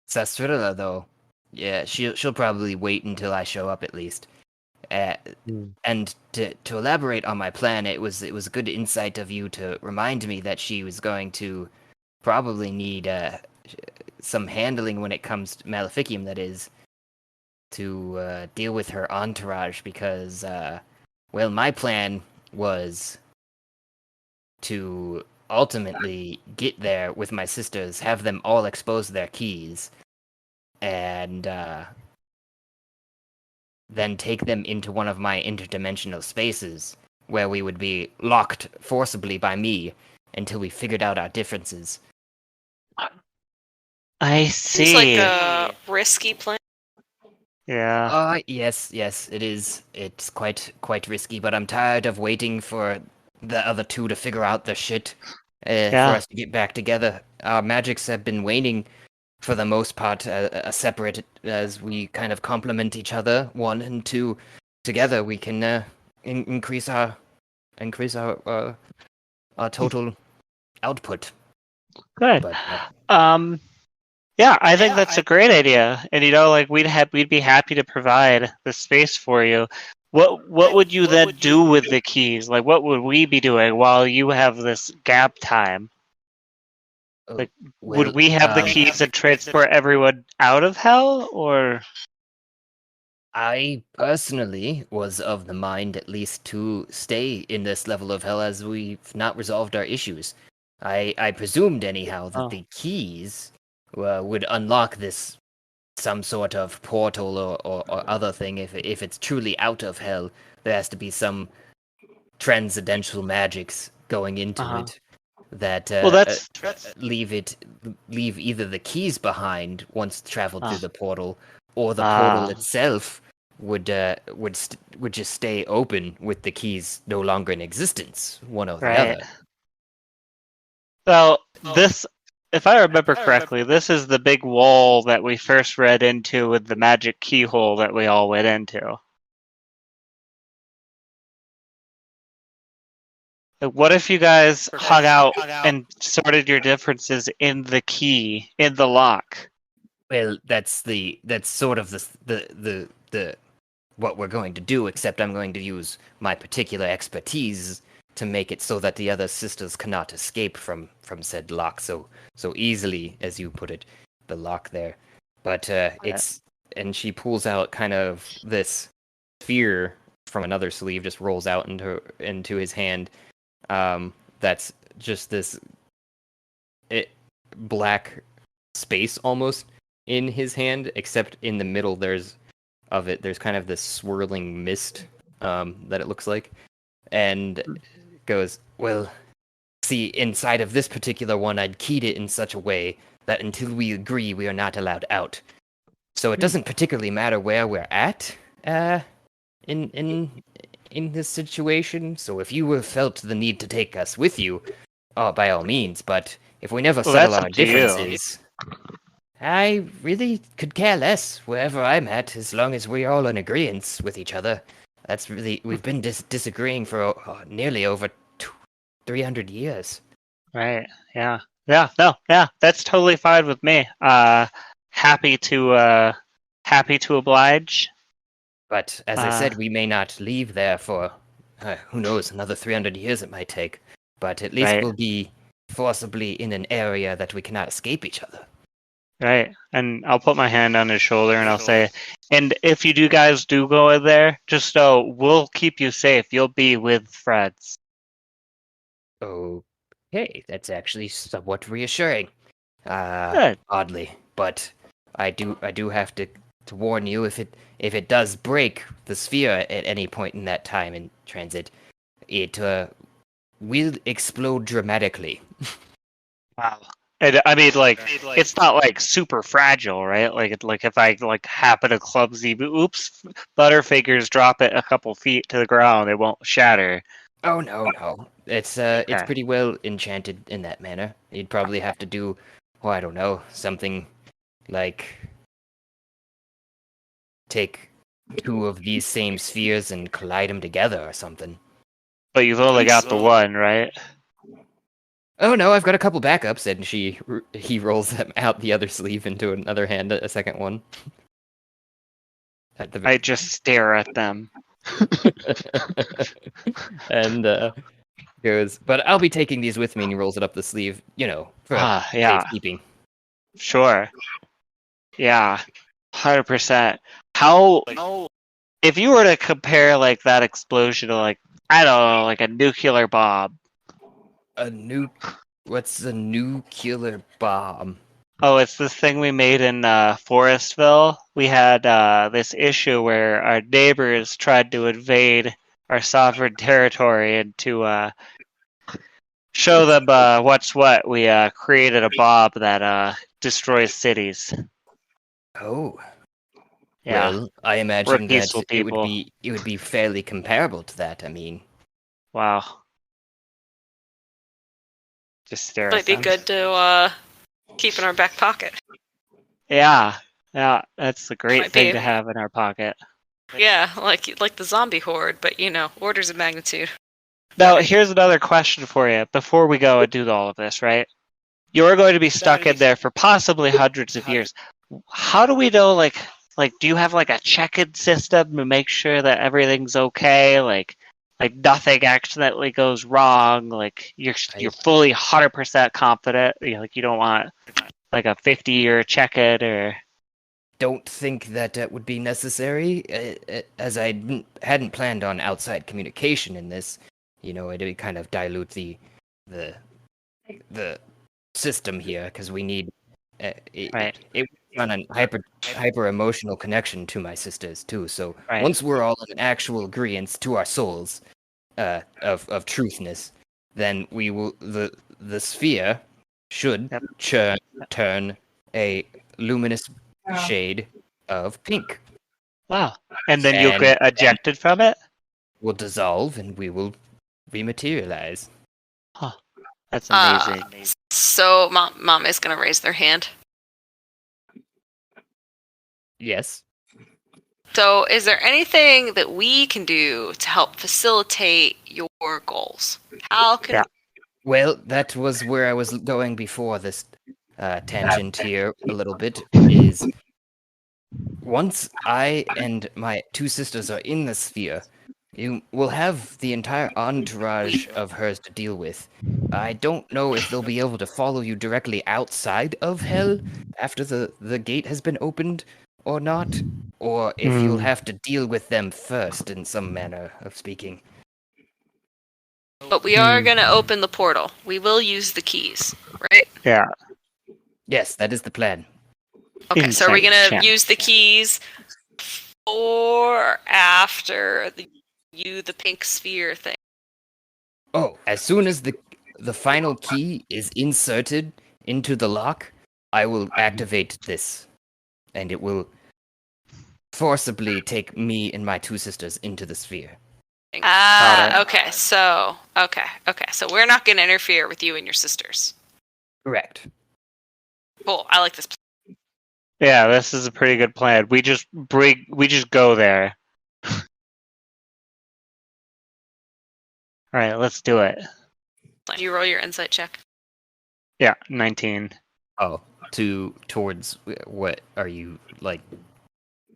Sarsaparilla, though, yeah, she'll probably wait until I show up at least. And to elaborate on my plan, it was good insight of you to remind me that she was going to probably need some handling when it comes to Maleficium, that is, to deal with her entourage, because, well, my plan was to ultimately get there with my sisters, have them all expose their keys, and then take them into one of my interdimensional spaces, where we would be locked forcibly by me until we figured out our differences. I Seems see. like a risky plan. Yeah. Yes, it is. It's quite risky, but I'm tired of waiting for the other two to figure out their shit for us to get back together. Our magics have been waning for the most part, separate, as we kind of complement each other. 1 and 2 together, we can increase our total output. Good. But, Yeah, I think that's a great idea, and like we'd be happy to provide the space for you. What would you then do with the keys? Like, what would we be doing while you have this gap time? Like, would we have the keys to transport everyone out of hell, or? I personally was of the mind, at least, to stay in this level of hell as we've not resolved our issues. I presumed, anyhow, that the keys would unlock this some sort of portal or other thing. If it's truly out of hell, there has to be some transcendental magics going into it that leave either the keys behind once traveled through the portal, or the portal itself would just stay open with the keys no longer in existence, one or the other. Well, this, if I remember correctly, this is the big wall that we first read into with the magic keyhole that we all went into. What if you guys hung out and sorted your differences in the key, in the lock? Well, that's sort of the what we're going to do, except I'm going to use my particular expertise to make it so that the other sisters cannot escape from said lock so easily, as you put it, the lock there. But and she pulls out kind of this sphere from another sleeve, just rolls out into his hand. That's just this black space almost in his hand, except in the middle there's kind of this swirling mist that it looks like, and goes, well, see, inside of this particular one, I'd keyed it in such a way that until we agree, we are not allowed out. So it doesn't particularly matter where we're at in this situation. So if you felt the need to take us with you, by all means. But if we never settle our differences, I really could care less wherever I'm at, as long as we're all in agreement with each other. That's really, we've been disagreeing for nearly over 300 years. Right. Yeah. Yeah. No. Yeah. That's totally fine with me. Happy to oblige. But as I said, we may not leave there for who knows, another 300 years it might take. But at least we'll be forcibly in an area that we cannot escape each other. Right. And I'll put my hand on his shoulder and I'll say, and if you guys do go in there, just know we'll keep you safe. You'll be with friends. Okay, that's actually somewhat reassuring. Good. Oddly, but I do have to warn you, if it does break the sphere at any point in that time in transit, it will explode dramatically. Wow. And, I mean, like, it's not like super fragile, right? Like if I happen to clumsy, Butterfingers drop it a couple feet to the ground, it won't shatter. Oh no. It's pretty well enchanted in that manner. You'd probably have to do, I don't know, something like take 2 of these same spheres and collide them together or something. But you've only got the one, right? Oh no, I've got a couple backups, and he rolls them out the other sleeve into another hand, a second one. I just stare at them. And goes, but I'll be taking these with me, and he rolls it up the sleeve, for Yeah, safekeeping. sure. Yeah, 100%. How, if you were to compare like that explosion to like, I don't know, like a nuclear bomb. What's a nuclear bomb? Oh, it's this thing we made in Forestville. We had this issue where our neighbors tried to invade our sovereign territory, and to show them what's what, we created a bomb that destroys cities. Oh. Yeah, Well, I we're imagine that peaceful it would people. be fairly comparable to that. I mean, Wow. Just stare Might at be them. good to keep in our back pocket. Yeah, that's a great Might thing be. to have in our pocket. Yeah, like the zombie horde, but orders of magnitude. Now, here's another question for you before we go and do all of this, right? You're going to be stuck in there for possibly hundreds of years. How do we know, like, do you have like a check-in system to make sure that everything's okay? Like nothing accidentally goes wrong. Like you're fully 100% confident. Like you don't want like a 50-year check-in or. don't think that would be necessary, as I hadn't planned on outside communication in this. It'd kind of dilute the system here, because we need Right. it on a hyper emotional connection to my sisters too. So Right. once we're all in actual agreement to our souls of truthness, then we will the sphere should turn a luminous shade of pink. Wow. And then you'll get ejected from it? Will dissolve, and we will rematerialize. Huh. That's amazing. So mom is gonna raise their hand. Yes. So is there anything that we can do to help facilitate your goals? How can Yeah. Well, that was where I was going before this tangent here a little bit, is once I and my two sisters are in the sphere, you will have the entire entourage of hers to deal with. I don't know if they'll be able to follow you directly outside of hell after the gate has been opened or not, or if you'll have to deal with them first, in some manner of speaking. But we are going to open the portal. We will use the keys, right? Yeah. Yes, that is the plan. Okay, so are we going Insane to use the keys or after the pink sphere thing? Oh, as soon as the final key is inserted into the lock, I will activate this, and it will forcibly take me and my two sisters into the sphere. Okay. So we're not going to interfere with you and your sisters. Correct. Cool. I like this. Yeah, this is a pretty good plan. We just go there. All right, let's do it. Do you roll your insight check? Yeah, 19. Oh, towards what are you like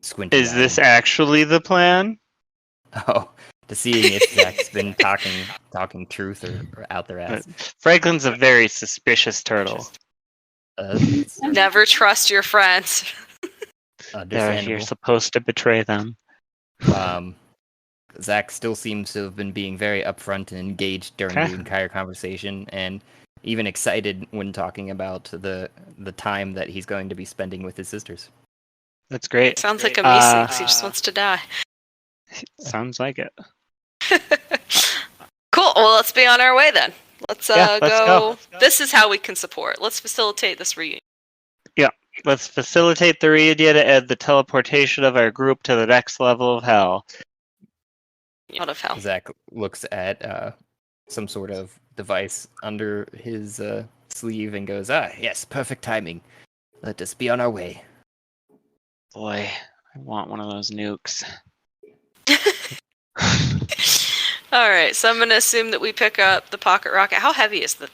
squinting? Is this actually the plan? Oh, to seeing if Zach's been talking truth or out their ass. Franklin's a very suspicious turtle. Never trust your friends. You're supposed to betray them. Zach still seems to have been being very upfront and engaged during the entire conversation, and even excited when talking about the time that he's going to be spending with his sisters. That's great. Sounds like a Meeseeks. He just wants to die. Sounds like it. Cool. Well, let's be on our way then. Let's go. This is how we can support. Let's facilitate this reunion. Yeah. Let's facilitate the reunion and the teleportation of our group to the next level of hell. Out of hell. Zach looks at some sort of device under his sleeve and goes, yes, perfect timing. Let us be on our way. Boy, I want one of those nukes. All right, so I'm going to assume that we pick up the pocket rocket. How heavy is the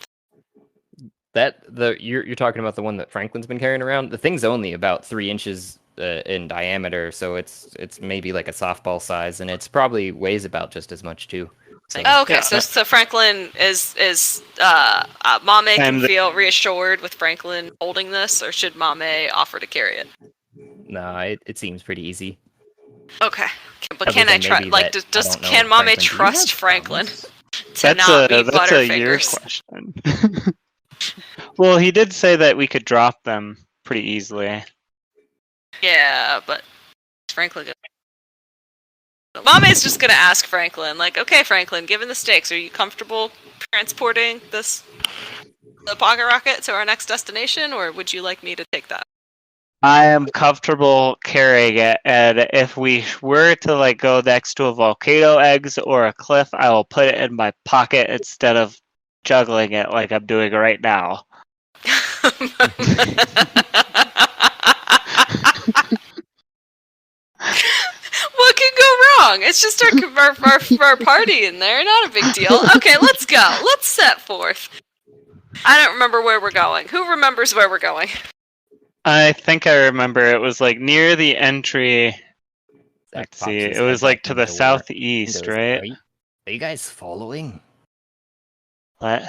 You're talking about the one that Franklin's been carrying around? The thing's only about 3 inches in diameter, so it's maybe like a softball size, and it's probably weighs about just as much too. So, Oh, okay, Yeah. so Franklin is Mame can feel reassured with Franklin holding this, or should Mame offer to carry it? no, it seems pretty easy. Okay, but Other can I than trust? maybe Like, that, I does don't know, can Mame Franklin, do you trust have Franklin thumbs? to not be that's a your Butterfingers? question. Well, he did say that we could drop them pretty easily. Yeah, but is Franklin gonna... Mame's just gonna ask Franklin, like, okay, Franklin, given the stakes, are you comfortable transporting the pocket rocket to our next destination, or would you like me to take that? I am comfortable carrying it, and if we were to like go next to a volcano eggs or a cliff, I will put it in my pocket instead of juggling it like I'm doing right now. What could go wrong? It's just our party in there. Not a big deal. Okay, let's go. Let's set forth. I don't remember where we're going. Who remembers where we're going? I think I remember it was like near the entry. Zach Let's pops see, his it was head like back to in the door and southeast, goes, right? Are you guys following? What?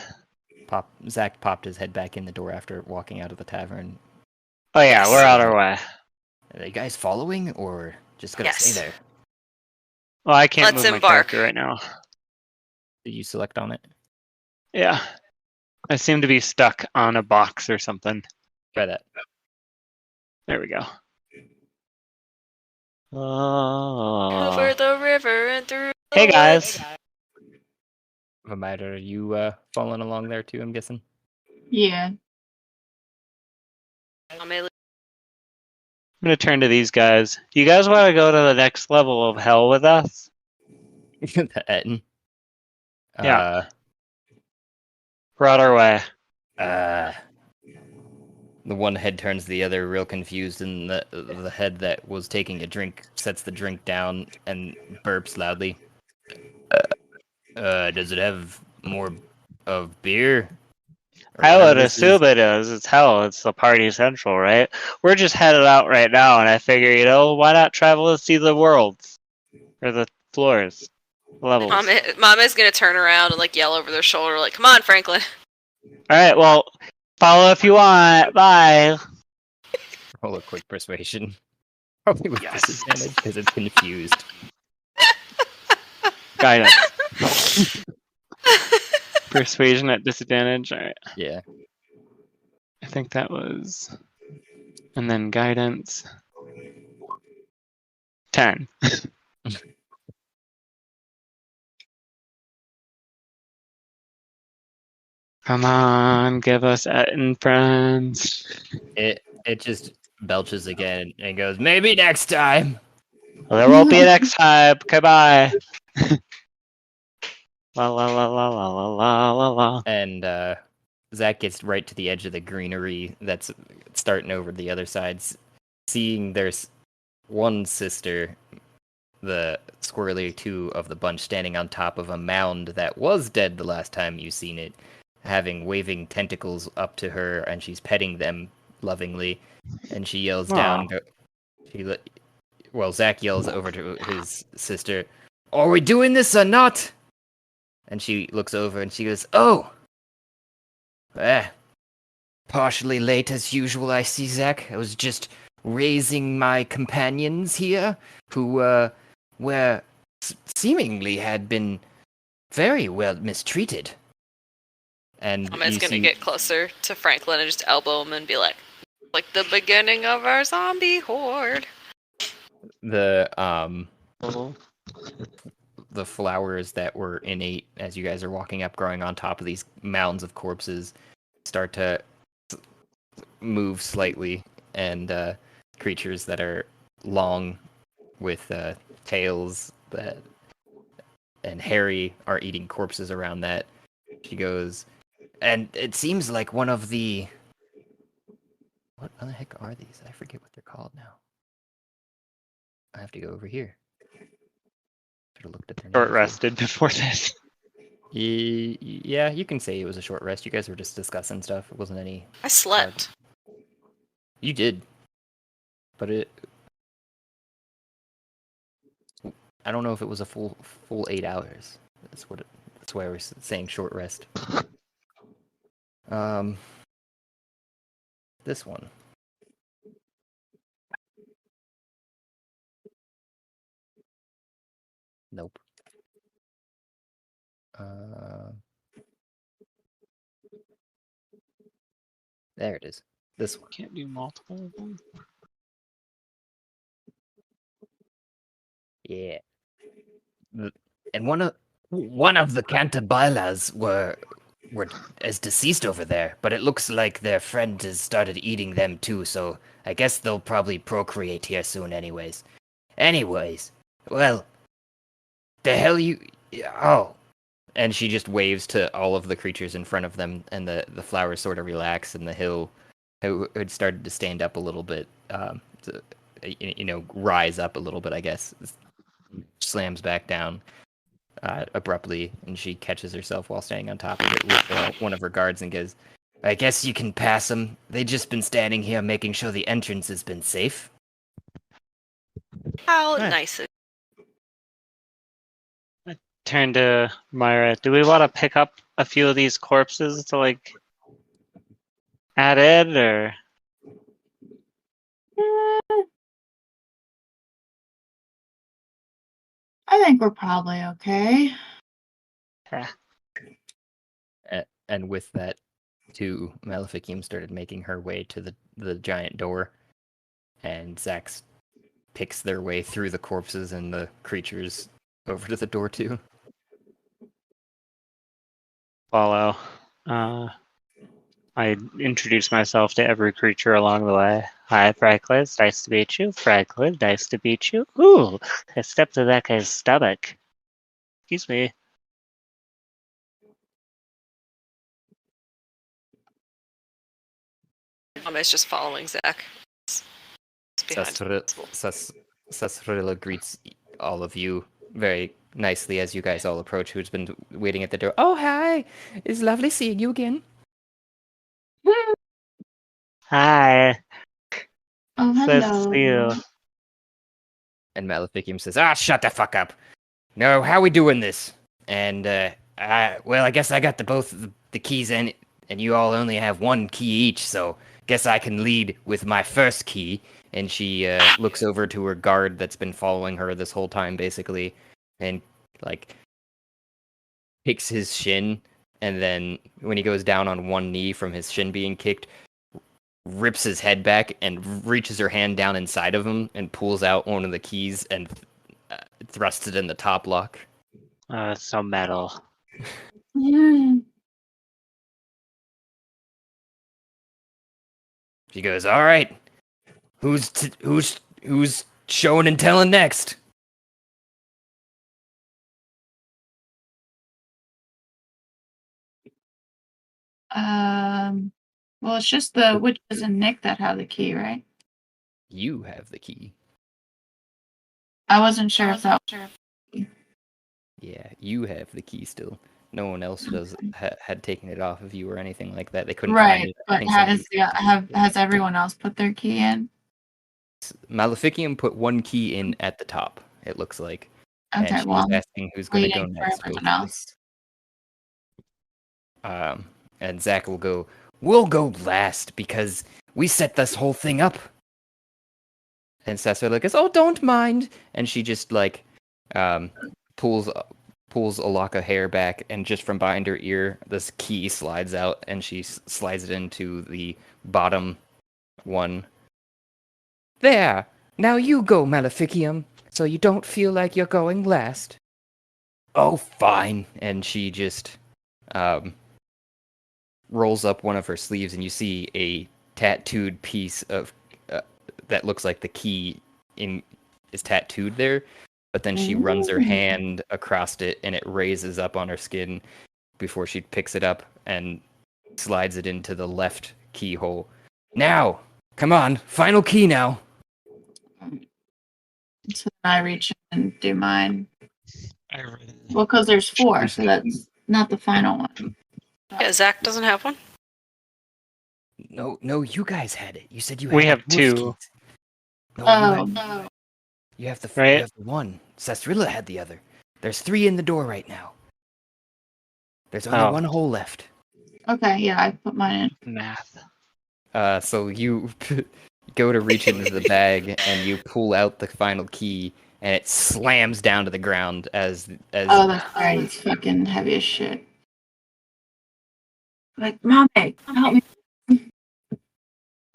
Zach popped his head back in the door after walking out of the tavern. Oh yeah, Yes. we're on our way. Are you guys following, or just gonna Yes. stay there? Well, I can't Let's move my embark. character right now. Did you select on it? Yeah. I seem to be stuck on a box or something. Try that. There we go. Over Oh. the river and through. Hey guys. Vamida, are you following along there too, I'm guessing? Yeah. I'm gonna turn to these guys. Do you guys want to go to the next level of hell with us? The Etten. Yeah. We're on our way. The one head turns to the other, real confused, and the head that was taking a drink sets the drink down and burps loudly. Does it have more of beer? Or I whatever would this is? assume it is. It's hell. It's the party central, right? We're just headed out right now, and I figure, why not travel and see the worlds? Or the floors. Levels. Mama's gonna turn around and like yell over their shoulder, like, "Come on, Franklin." Alright, well, follow if you want. Bye. Roll a quick persuasion. Probably with disadvantage because it's confused. Guidance. Persuasion at disadvantage. Alright. Yeah. I think that was. And then guidance. 10. Come on, give us Etten friends. It just belches again and goes, maybe next time. Well, there won't be a next time. Goodbye. La la la la la la la la la. And Zach gets right to the edge of the greenery that's starting over the other side, seeing there's one sister, the squirrely two of the bunch, standing on top of a mound that was dead the last time you seen it, having waving tentacles up to her, and she's petting them lovingly, and she yells down. Zach yells over to his sister, "Are we doing this or not?" And she looks over and she goes, "Oh! Partially late as usual, I see, Zach. I was just raising my companions here, who, seemingly had been very well mistreated." And Mama's gonna get closer to Franklin and just elbow him and be like the beginning of our zombie horde. the flowers that were innate as you guys are walking up, growing on top of these mounds of corpses, start to move slightly, and creatures that are long with tails and hairy are eating corpses around that. She goes, and it seems like one of the... What the heck are these? I forget what they're called now. I have to go over here. Should have looked at their Short names. rested before this. Yeah, you can say it was a short rest. You guys were just discussing stuff. It wasn't any... I slept. You did. But I don't know if it was a full 8 hours. That's why we're saying short rest. This one. Nope. There it is. This one. Can't do multiple of them. Yeah. And one of the Cantabilas were as deceased over there, but it looks like their friend has started eating them too, so I guess they'll probably procreate here soon anyways. Anyways, well, the hell you... Oh. And she just waves to all of the creatures in front of them, and the flowers sort of relax, and the hill had started to stand up a little bit, rise up a little bit, I guess. Slams back down abruptly, and she catches herself while standing on top of it with one of her guards and goes, I guess you can pass them. They've just been standing here making sure the entrance has been safe. How Nice. nice of Turn to Myra. Do we want to pick up a few of these corpses to like add in, or I think we're probably okay. And with that, too, Maleficium started making her way to the giant door, and Zax picks their way through the corpses and the creatures over to the door, too. follow? I introduce myself to every creature along the way. Hi, Franklin. It's nice to meet you. Franklin, nice to meet you. Ooh, I stepped to that guy's stomach. Excuse me. Mame's just following Zach. Sasrilla greets all of you very nicely as you guys all approach, who's been waiting at the door. Oh, hi! It's lovely seeing you again. Hi. Oh, Nice hello. to see you. And Maleficium says, shut the fuck up. No, how we doing this? And, I guess I got both the keys in, and you all only have one key each, so guess I can lead with my first key. And she looks over to her guard that's been following her this whole time, basically, and, like, kicks his shin, and then when he goes down on one knee from his shin being kicked, rips his head back and reaches her hand down inside of him and pulls out one of the keys and thrusts it in the top lock. It's so metal. Yeah. She goes, all right, who's showing and telling next? Well, it's just the witches and Nick that have the key, right? You have the key. I wasn't sure if that. Yeah, you have the key still. No one else had taken it off of you or anything like that. They couldn't find Right, it. I but think has everyone else put their key in? Maleficium put one key in at the top, it looks like. Okay, and she well, was asking who's going to go waiting for next. everyone else. And Zach will go, we'll go last because we set this whole thing up. And Sasrilla goes, oh, don't mind. And she just, like, pulls a lock of hair back, and just from behind her ear, this key slides out, and she slides it into the bottom one. There! Now you go, Maleficium, so you don't feel like you're going last. Oh, fine. And she just rolls up one of her sleeves, and you see a tattooed piece of that looks like the key is tattooed there. But then she runs her hand across it, and it raises up on her skin before she picks it up and slides it into the left keyhole. Now, come on, final key now. So I reach in and do mine. I really... Well, because there's 4, so that's not the final one. Yeah, Zach doesn't have one. No, you guys had it. You said you had We have wolf 2. keys. No, Oh, you had... You have the Right. You have the one. Sasrilla had the other. There's 3 in the door right now. There's only Oh. 1 hole left. Okay, yeah, I put mine in. Math. So you go to reach into the bag and you pull out the final key, and it slams down to the ground as Oh, that's right. It's fucking heavy as shit. Like, Mommy, help me.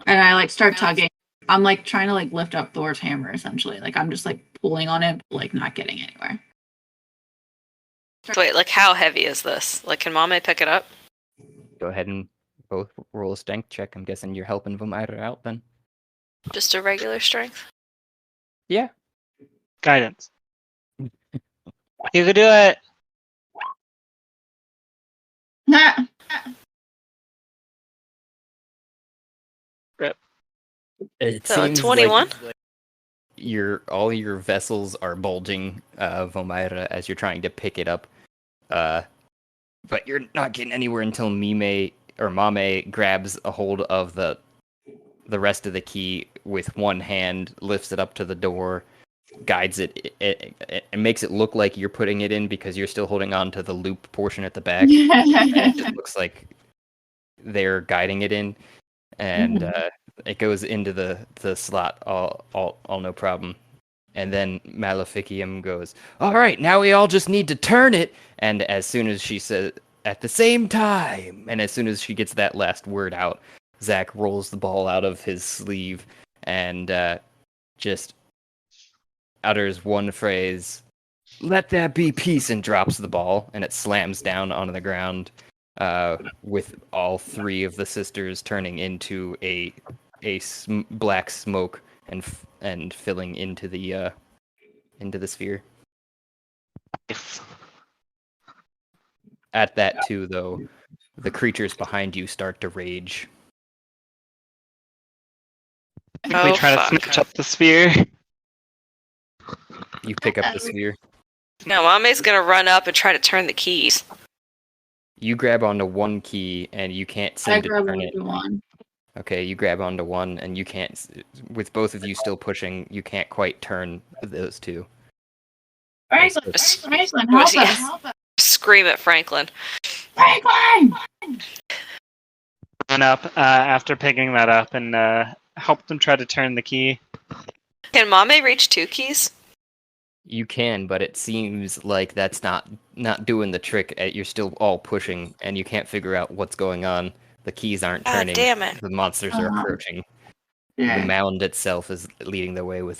And I like start tugging. I'm like trying to like lift up Thor's hammer essentially. Like I'm just like pulling on it, but like not getting anywhere. Wait, like how heavy is this? Like, can Mame pick it up? Go ahead and both roll a strength check. I'm guessing you're helping Vomira out then. Just a regular strength? Yeah. Guidance. You could do it. Nah. It So, seems 21? like all your vessels are bulging, Vomira, as you're trying to pick it up. But you're not getting anywhere until Mame grabs a hold of the rest of the key with one hand, lifts it up to the door, guides it. It makes it look like you're putting it in because you're still holding on to the loop portion at the back. And it just looks like they're guiding it in, and it goes into the slot all no problem. And then Maleficium goes, "All right, now we all just need to turn it." And as soon as she says, "At the same time," and as soon as she gets that last word out, Zach rolls the ball out of his sleeve and just utters one phrase, "Let that be peace," and drops the ball, and it slams down onto the ground, with all 3 of the sisters turning into a black smoke and filling into the sphere. At that too, though, the creatures behind you start to rage. We try to snatch up the sphere. You pick up the sphere. No, Mame's gonna run up and try to turn the keys. You grab onto one key and you can't I seem to grab turn it. onto one. Okay, you grab onto one and you can't. With both of you still pushing, you can't quite turn those 2. Franklin, Was help he- us. Help us. Scream at Franklin. Franklin! Run up after picking that up and help them try to turn the key. Can Mame reach 2 keys? You can, but it seems like that's not doing the trick. You're still all pushing, and you can't figure out what's going on. The keys aren't God turning. damn it. The monsters are approaching. Yeah. The mound itself is leading the way with.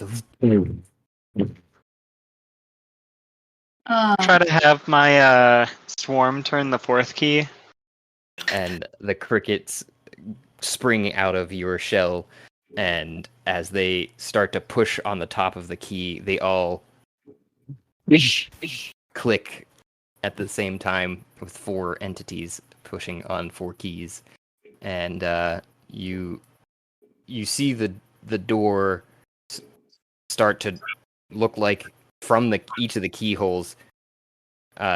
Try to have my swarm turn the 4th key. And the crickets spring out of your shell, and as they start to push on the top of the key, they all click at the same time with 4 entities pushing on 4 keys, and you see the door start to look like from each of the keyholes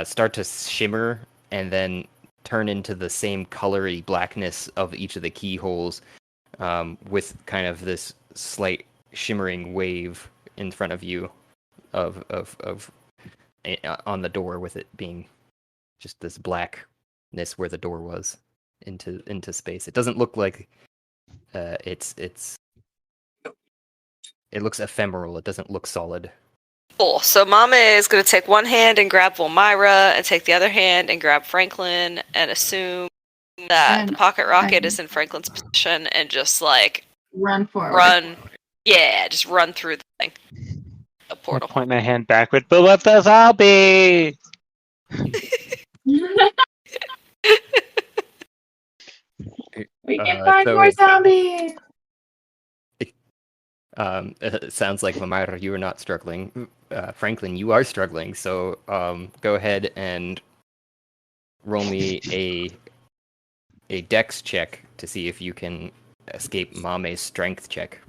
start to shimmer and then turn into the same colory blackness of each of the keyholes, with kind of this slight shimmering wave in front of you of on the door, with it being just this blackness where the door was into space. It doesn't look like it looks ephemeral. It doesn't look solid. Cool. So Mame is going to take one hand and grab Volmyra, and take the other hand and grab Franklin, and assume that the pocket rocket is in Franklin's position, and just like Run forward. run. Yeah, just run through the thing. A I'll portal. point my hand backward, but what the zombie? We can Uh, find so more it- zombies. It sounds like Vomira, you are not struggling. Franklin, you are struggling. So go ahead and roll me a dex check to see if you can escape Mame's strength check.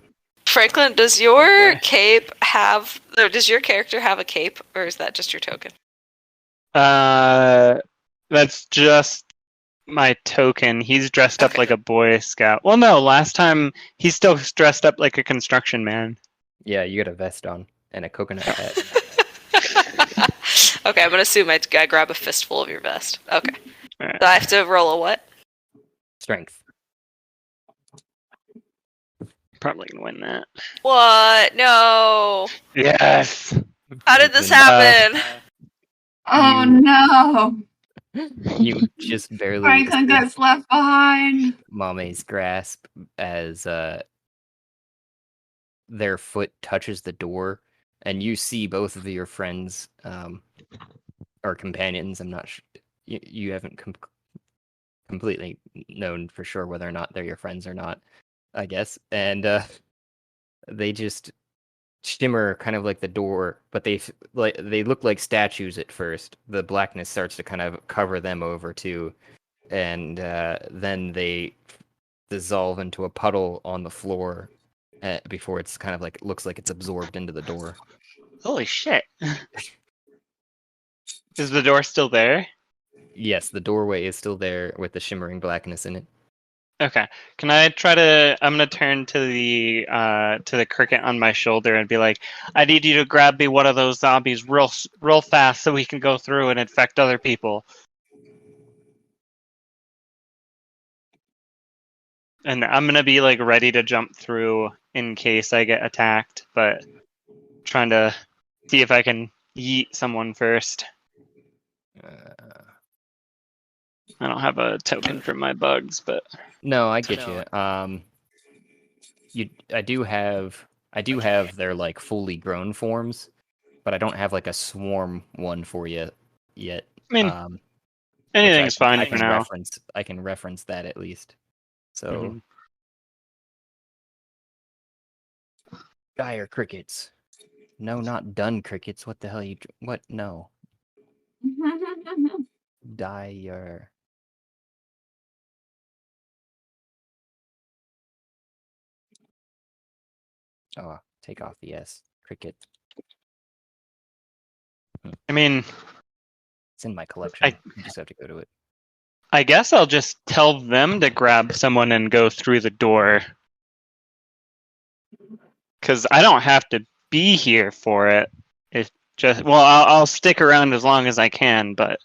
Franklin, does your cape have? Or does your character have a cape, or is that just your token? That's just my token. He's dressed up like a Boy Scout. Well, no, last time he's still dressed up like a construction man. Yeah, you got a vest on. and a coconut hat. Okay, I'm gonna assume I grab a fistful of your vest. Okay. Alright. So I have to roll a what? Strength. Probably gonna win that. What? No. Yes. How did this Then, happen? Oh You- no! You just barely Franklin escape gets left behind. Mame's grasp as their foot touches the door, and you see both of your friends or companions. I'm not sure. You haven't completely known for sure whether or not they're your friends or not, I guess. And they just shimmer kind of like the door, but they look like statues at first. The blackness starts to kind of cover them over too, and then they dissolve into a puddle on the floor before it's kind of like looks like it's absorbed into the door. Holy shit. Is the door still there? Yes, the doorway is still there with the shimmering blackness in it. Okay. Can I try to? I'm gonna turn to the cricket on my shoulder and be like, "I need you to grab me one of those zombies real fast so we can go through and infect other people." And I'm gonna be like ready to jump through in case I get attacked, but trying to see if I can yeet someone first. I don't have a token for my bugs, but No, I get you. I do have their like fully grown forms, but I don't have like a swarm one for you yet. I mean, which anything's fine I for can now. I can reference that at least. So, Mhm. dire crickets. No, not done crickets. What the hell you? What? No, dire. Oh, take off the S. Cricket. I mean, It's in my collection. You just have to go to it. I guess I'll just tell them to grab someone and go through the door. Because I don't have to be here for it. It's just, well, I'll stick around as long as I can, but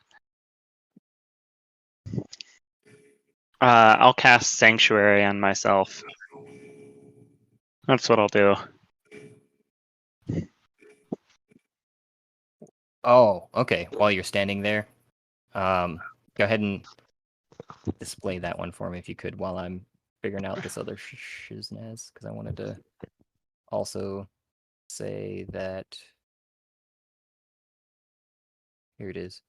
I'll cast Sanctuary on myself. That's what I'll do. Oh, okay. While you're standing there, go ahead and display that one for me if you could while I'm figuring out this other shiznaz, because I wanted to also say that here it is.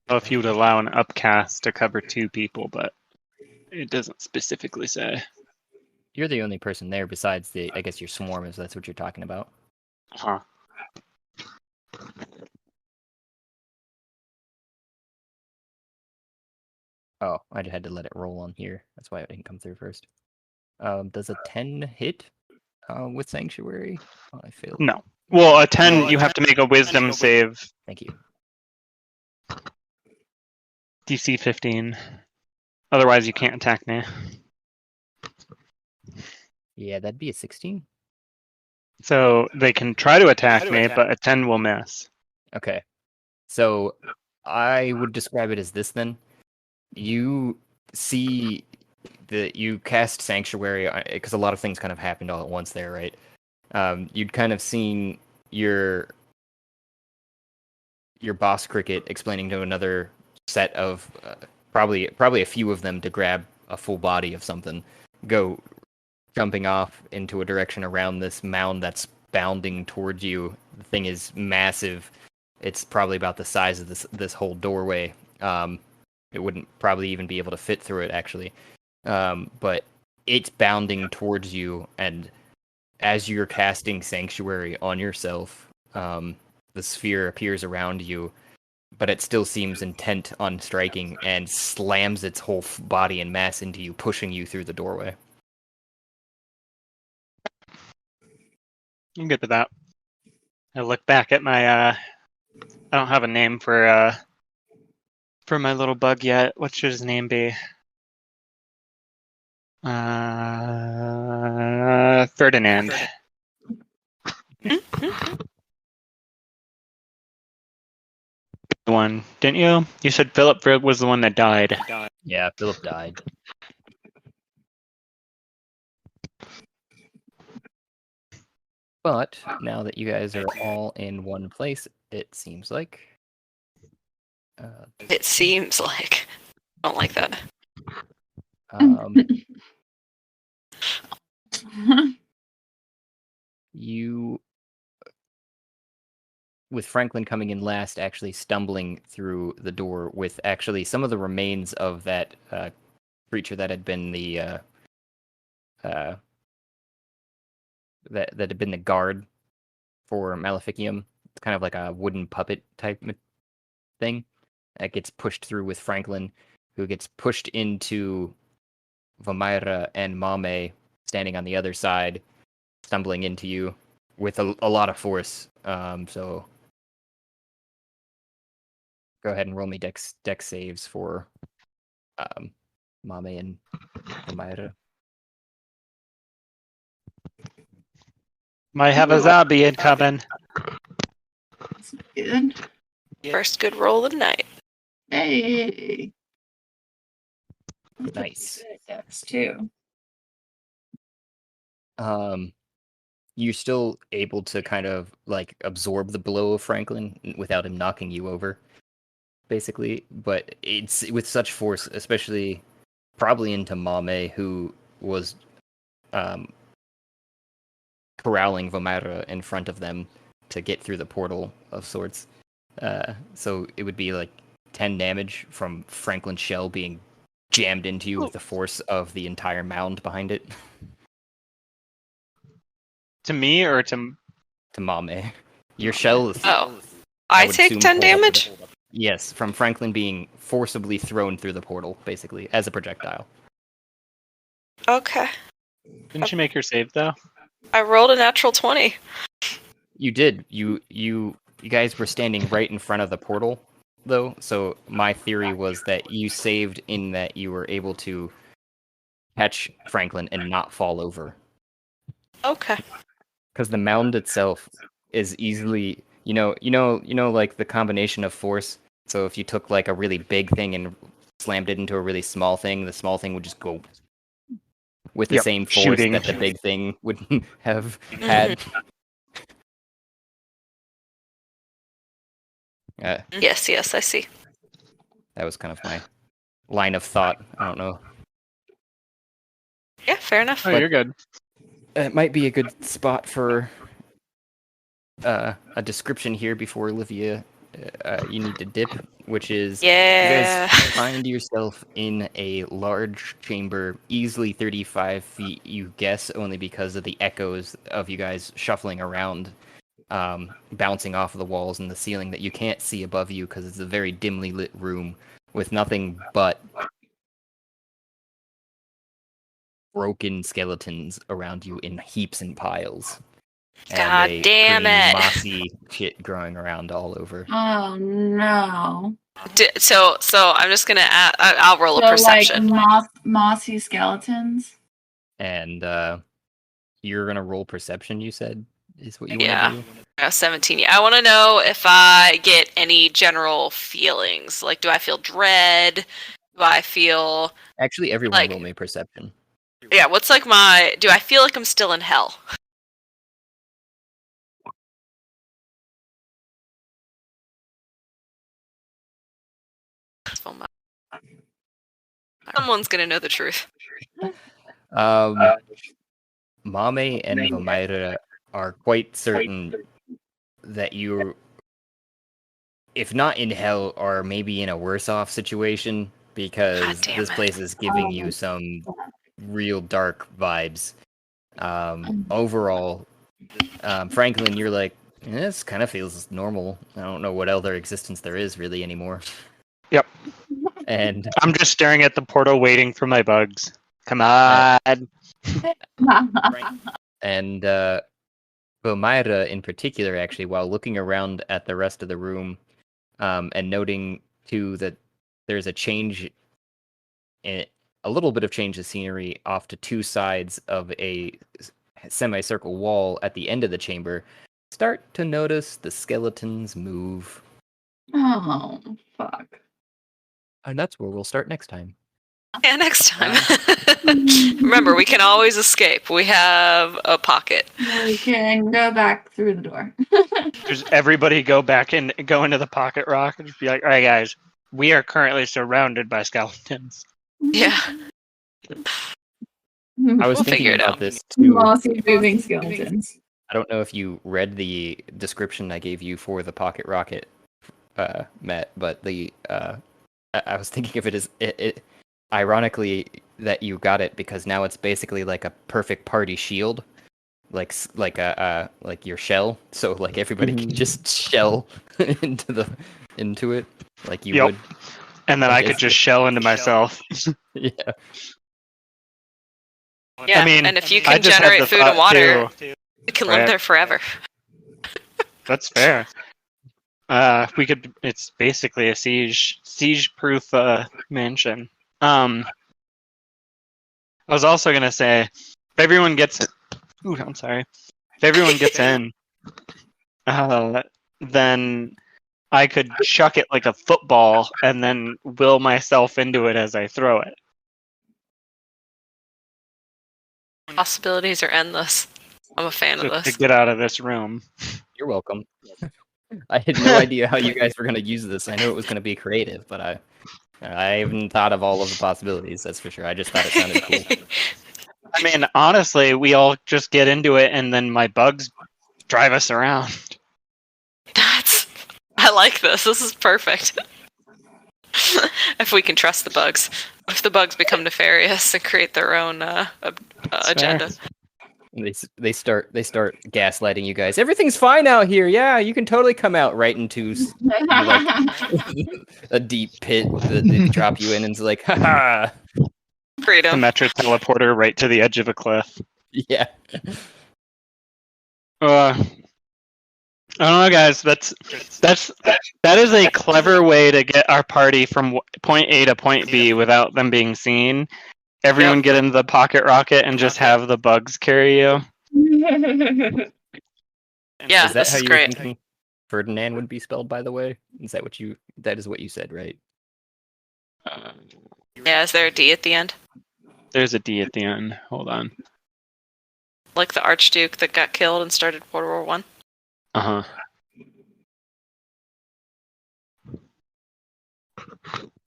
Well, if you would allow an upcast to cover 2 people, but it doesn't specifically say. You're the only person there besides I guess your swarm, if that's what you're talking about. Huh. Oh, I had to let it roll on here. That's why it didn't come through first. Does a 10 hit with Sanctuary? Oh, I failed. No. Well, a 10, you have to make a wisdom save. Thank you. DC 15. Otherwise, you can't attack me. Yeah, that'd be a 16. So they can try to attack me, but a 10 will miss. Okay. So I would describe it as this then. You see that you cast Sanctuary because a lot of things kind of happened all at once there, right? You'd kind of seen your boss cricket explaining to another set of probably a few of them to grab a full body of something, go jumping off into a direction around this mound that's bounding towards you. The thing is massive. It's probably about the size of this whole doorway. It wouldn't probably even be able to fit through it, actually. But it's bounding towards you, and as you're casting Sanctuary on yourself, the sphere appears around you, but it still seems intent on striking and slams its whole body and mass into you, pushing you through the doorway. I'm good with that. I look back at my I don't have a name for my little bug yet. What should his name be? Ferdinand. One, didn't you? You said Philip was the one that died. Yeah, Philip died. But now that you guys are all in one place, it seems like. It seems like. I don't like that. You, with Franklin coming in last, actually stumbling through the door with actually some of the remains of that creature that had been the that had been the guard for Maleficium. It's kind of like a wooden puppet type thing that gets pushed through with Franklin, who gets pushed into Vomaira and Mame standing on the other side, stumbling into you with a lot of force. So go ahead and roll me dex saves for Mame and Vomaira. Might have a zombie incoming. That's good. First good roll of the night. Hey. Nice. That's too. You're still able to kind of like absorb the blow of Franklin without him knocking you over, basically. But it's with such force, especially probably into Mame, who was corralling Vomaira in front of them to get through the portal of sorts. So it would be like 10 damage from Franklin's shell being jammed into you with the force of the entire mound behind it. To me or to Mame. Your shell is... Oh. I would take assume 10 hold up damage? the- Yes, from Franklin being forcibly thrown through the portal, basically, as a projectile. Okay. didn't you make your save though? I rolled a natural 20. You did. You guys were standing right in front of the portal, though, so my theory was that you saved in that you were able to catch Franklin and not fall over. Okay. Because the mound itself is easily, like the combination of force. So if you took like a really big thing and slammed it into a really small thing, the small thing would just go with the Yep, same force shooting. that the big thing would have had. Yes, I see. That was kind of my line of thought. I don't know. Yeah, fair enough. Oh, you're good. It might be a good spot for a description here before Olivia. You need to dip, which is Yeah. you guys find yourself in a large chamber, easily 35 feet. You guess only because of the echoes of you guys shuffling around, bouncing off of the walls and the ceiling that you can't see above you because it's a very dimly lit room with nothing but broken skeletons around you in heaps and piles. God And damn pretty it. mossy shit growing around all over. Oh no. So I'm just gonna add, I'll roll a perception. Like mossy skeletons. And you're gonna roll perception, you said, is what you Yeah. want to do? 17. Yeah, I want to know if I get any general feelings. Like, do I feel dread? Do I feel... Actually, everyone Like- roll me perception. Yeah, what's like my... Do I feel like I'm still in hell? Someone's gonna know the truth. Mame and Vomaira are quite certain that you're, if not in hell, are maybe in a worse off situation because God damn this it. place is giving you some real dark vibes. Overall, Franklin, you're like, this kind of feels normal. I don't know what other existence there is really anymore. Yep. And I'm just staring at the portal waiting for my bugs. Come on. And Vomaira in particular, actually, while looking around at the rest of the room, and noting too that there's a change, a little bit of change of scenery off to two sides of a semicircle wall at the end of the chamber. Start to notice the skeletons move. Oh, fuck. And that's where we'll start next time. Yeah, next time. Remember, we can always escape. We have a pocket. We can go back through the door. Does everybody go back and go into the pocket rock and just be like, all right, guys, we are currently surrounded by skeletons. Yeah. I was We'll thinking figure it about out. this too. Mossy moving skeletons. I don't know if you read the description I gave you for the pocket rocket, Matt, but I was thinking of it as it ironically that you got it because now it's basically like a perfect party shield, like your shell. So like everybody can just shell into it like you would. And then I could just shell into myself. Yeah. Yeah, I mean, and if you I can just had generate the food and thought, water, too. you can Right. live there forever. That's fair. We could. It's basically a siege-proof mansion. I was also gonna say, if everyone gets, I'm sorry, if everyone gets in, then I could chuck it like a football and then will myself into it as I throw it. Possibilities are endless. I'm a fan of To this. get out of this room. You're welcome. I had no idea how you guys were going to use this. I knew it was going to be creative, but I haven't thought of all of the possibilities, that's for sure. I just thought it sounded cool. I mean, honestly, we all just get into it and then my bugs drive us around. I like this. This is perfect. If we can trust the bugs. If the bugs become nefarious and create their own agenda. They start gaslighting you guys. Everything's fine out here. Yeah, you can totally come out right into like a deep pit that they drop you in, and it's like, haha. The Freedom. Metro teleporter right to the edge of a cliff. Yeah. I don't know, guys. That is a clever way to get our party from point A to point B without them being seen. Everyone get into the pocket rocket and just have the bugs carry you. Yeah, Is that this how is you were great. thinking Ferdinand would be spelled, by the way? That is what you said, right? Yeah, is there a D at the end? There's a D at the end. Hold on. Like the Archduke that got killed and started World War One? Uh huh.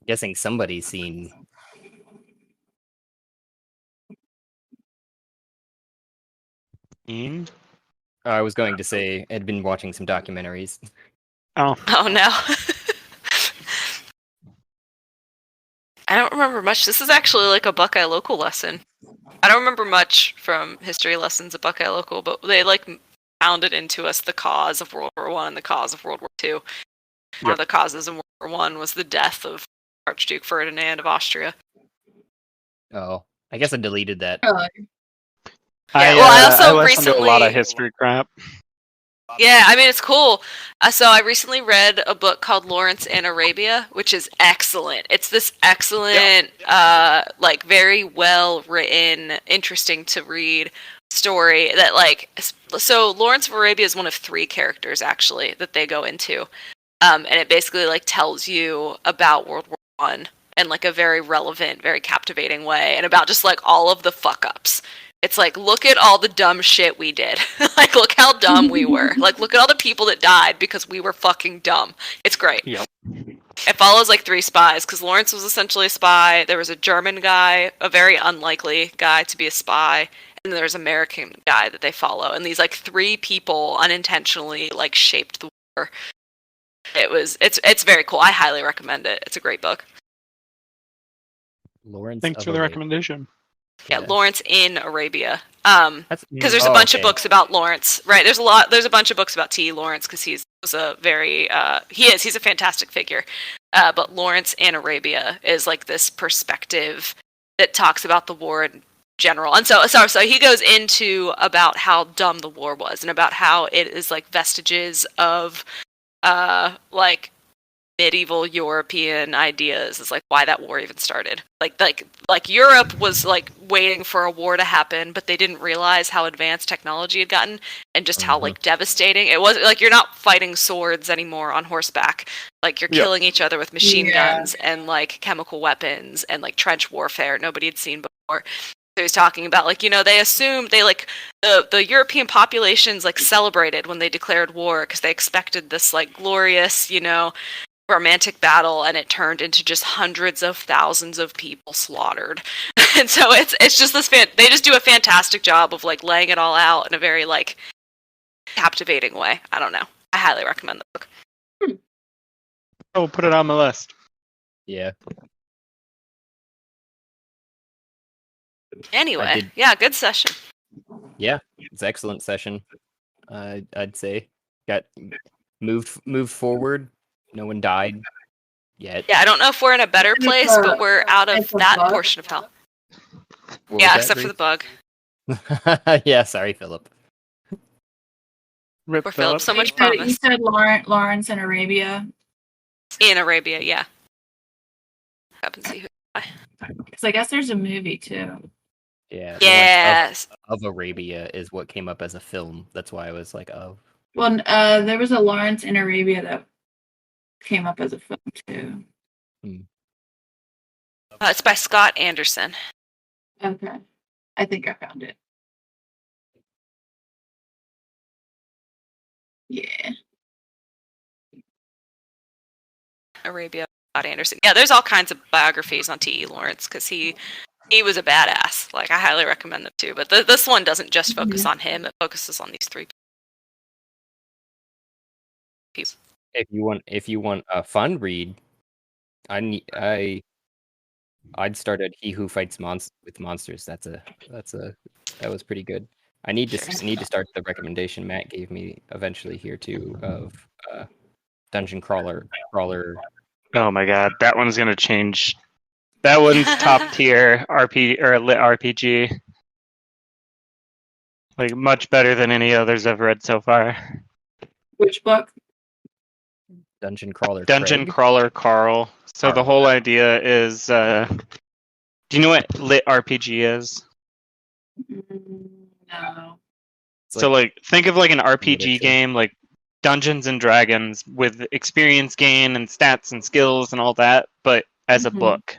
Guessing somebody's seen. I was going to say I'd been watching some documentaries. Oh. Oh no. I don't remember much. This is actually like a Buckeye Local lesson. I don't remember much from history lessons at Buckeye Local, but they like pounded into us the cause of World War One and the cause of World War Two. One of the causes in World War One was the death of Archduke Ferdinand of Austria. Oh, I guess I deleted that. I also listened to a lot of recently- history crap. Yeah, I mean, it's cool. So I recently read a book called Lawrence in Arabia, which is excellent. It's this excellent, like very well written, interesting to read story that so Lawrence of Arabia is one of 3 characters actually that they go into. And it basically like tells you about World War One in like a very relevant, very captivating way, and about just like all of the fuck ups. It's like, look at all the dumb shit we did. Like, look how dumb we were. Like, look at all the people that died because we were fucking dumb. It's great. Yep. It follows like 3 spies because Lawrence was essentially a spy. There was a German guy, a very unlikely guy to be a spy, and there's an American guy that they follow. And these like 3 people unintentionally like shaped the war. It's very cool. I highly recommend it. It's a great book. Lawrence. Thanks for the recommendation. Yeah, Yeah. Lawrence in Arabia. Because there's a Oh, bunch okay. of books about Lawrence, right? There's a bunch of books about T. Lawrence because he's a very he's a fantastic figure. But Lawrence in Arabia is like this perspective that talks about the war in general. And so he goes into about how dumb the war was and about how it is like vestiges of like medieval European ideas is like why that war even started. Like Europe was like waiting for a war to happen, but they didn't realize how advanced technology had gotten and just how like devastating it was. Like you're not fighting swords anymore on horseback. Like you're killing each other with machine guns and like chemical weapons and like trench warfare nobody had seen before. So he's talking about like, you know, they assumed they like the European populations like celebrated when they declared war because they expected this like glorious, you know, romantic battle, and it turned into just hundreds of thousands of people slaughtered. And so it's just this they just do a fantastic job of like laying it all out in a very like captivating way. I don't know. I highly recommend the book. I'll put it on my list. Yeah. Anyway, yeah, good session. Yeah, it's an excellent session. I'd say got moved forward. No one died yet. Yeah, I don't know if we're in a better place, but we're out of that portion of hell. Yeah, except for the bug. Yeah, sorry, Philip. Poor Philip, so much promise. You said Lawrence in Arabia. In Arabia, yeah. Up and see who. Because I guess there's a movie too. Yeah. Yes. Of Arabia is what came up as a film. That's why I was like, oh. Well, there was a Lawrence in Arabia that came up as a film too. It's by Scott Anderson. Okay, I think I found it. Yeah. Arabia, Scott Anderson. Yeah, there's all kinds of biographies on T.E. Lawrence because he was a badass. Like I highly recommend them too. But this one doesn't just focus on him; it focuses on these three people. If you want a fun read, I'd start at He Who Fights with Monsters. That was pretty good. I need to start the recommendation Matt gave me eventually here too of Dungeon Crawler. Oh my god, that one's gonna change. That one's top tier lit RPG. Like much better than any others I've read so far. Which book? Dungeon Crawler. Dungeon Craig. Crawler Carl. So the whole idea is, do you know what lit RPG is? No. So like think of like an RPG game like Dungeons and Dragons with experience gain and stats and skills and all that, but as a book.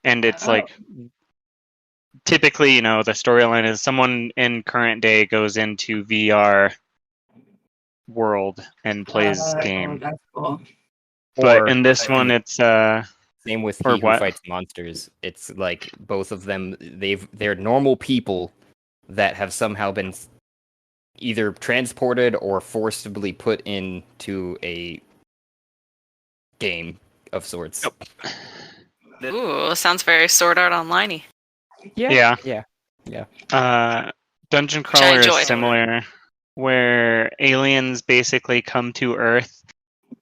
And it's like typically, you know, the storyline is someone in current day goes into VR world and plays game. That's cool. But in this one it's same with He Who Fights Monsters. It's like both of them they're normal people that have somehow been either transported or forcibly put into a game of sorts. Yep. Ooh, sounds very Sword Art Online-y. Yeah. Dungeon Crawler is similar, where aliens basically come to Earth,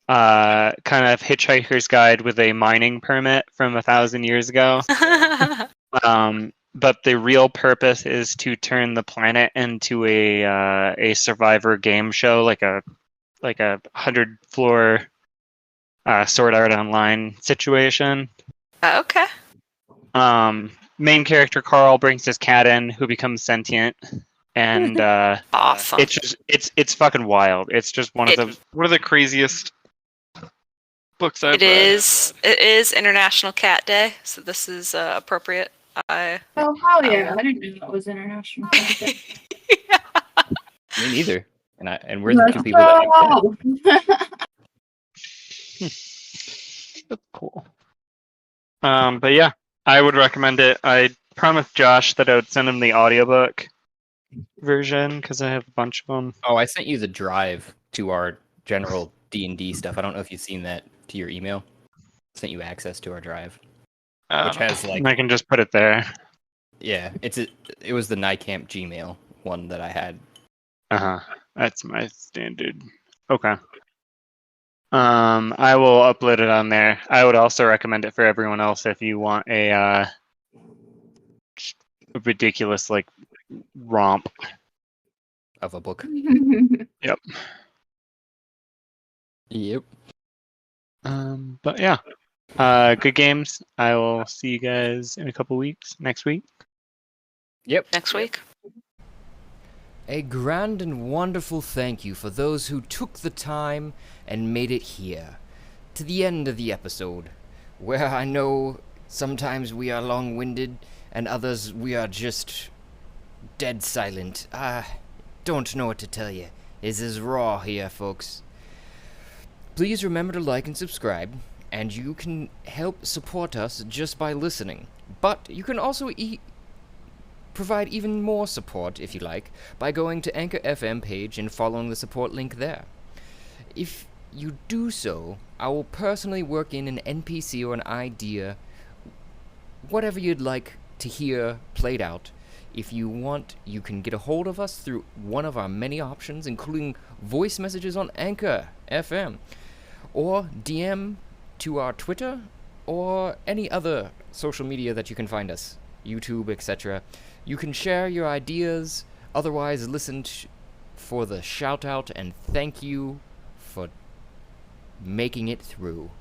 kind of Hitchhiker's Guide with a mining permit from 1,000 years ago. But the real purpose is to turn the planet into a survivor game show, like a 100-floor Sword Art Online situation. Okay. Main character Carl brings his cat in, who becomes sentient, and awesome. It's fucking wild. It's just one of the craziest books I've read. It is International Cat Day, so this is appropriate. Oh hell yeah! I didn't know that was International Cat Day. Me neither. And we're the two people that like that. That's cool. But yeah, I would recommend it. I promised Josh that I would send him the audiobook version because I have a bunch of them. Oh, I sent you the drive to our general D&D stuff. I don't know if you've seen that to your email. I sent you access to our drive, which has like I can just put it there. Yeah, it was the NICAMP Gmail one that I had. That's my standard. Okay. I will upload it on there. I would also recommend it for everyone else if you want a ridiculous like romp of a book. Yep. Yep. But yeah, good games. I will see you guys in a couple weeks. Next week. Yep. Next week. A grand and wonderful thank you for those who took the time and made it here, to the end of the episode, where I know sometimes we are long-winded and others we are just dead silent. I don't know what to tell you. This is raw here, folks. Please remember to like and subscribe, and you can help support us just by listening. But you can also provide even more support, if you like, by going to Anchor FM page and following the support link there. If you do so, I will personally work in an NPC or an idea, whatever you'd like to hear played out. If you want, you can get a hold of us through one of our many options, including voice messages on Anchor FM, or DM to our Twitter, or any other social media that you can find us, YouTube, etc. You can share your ideas, otherwise listen for the shout out and thank you for making it through.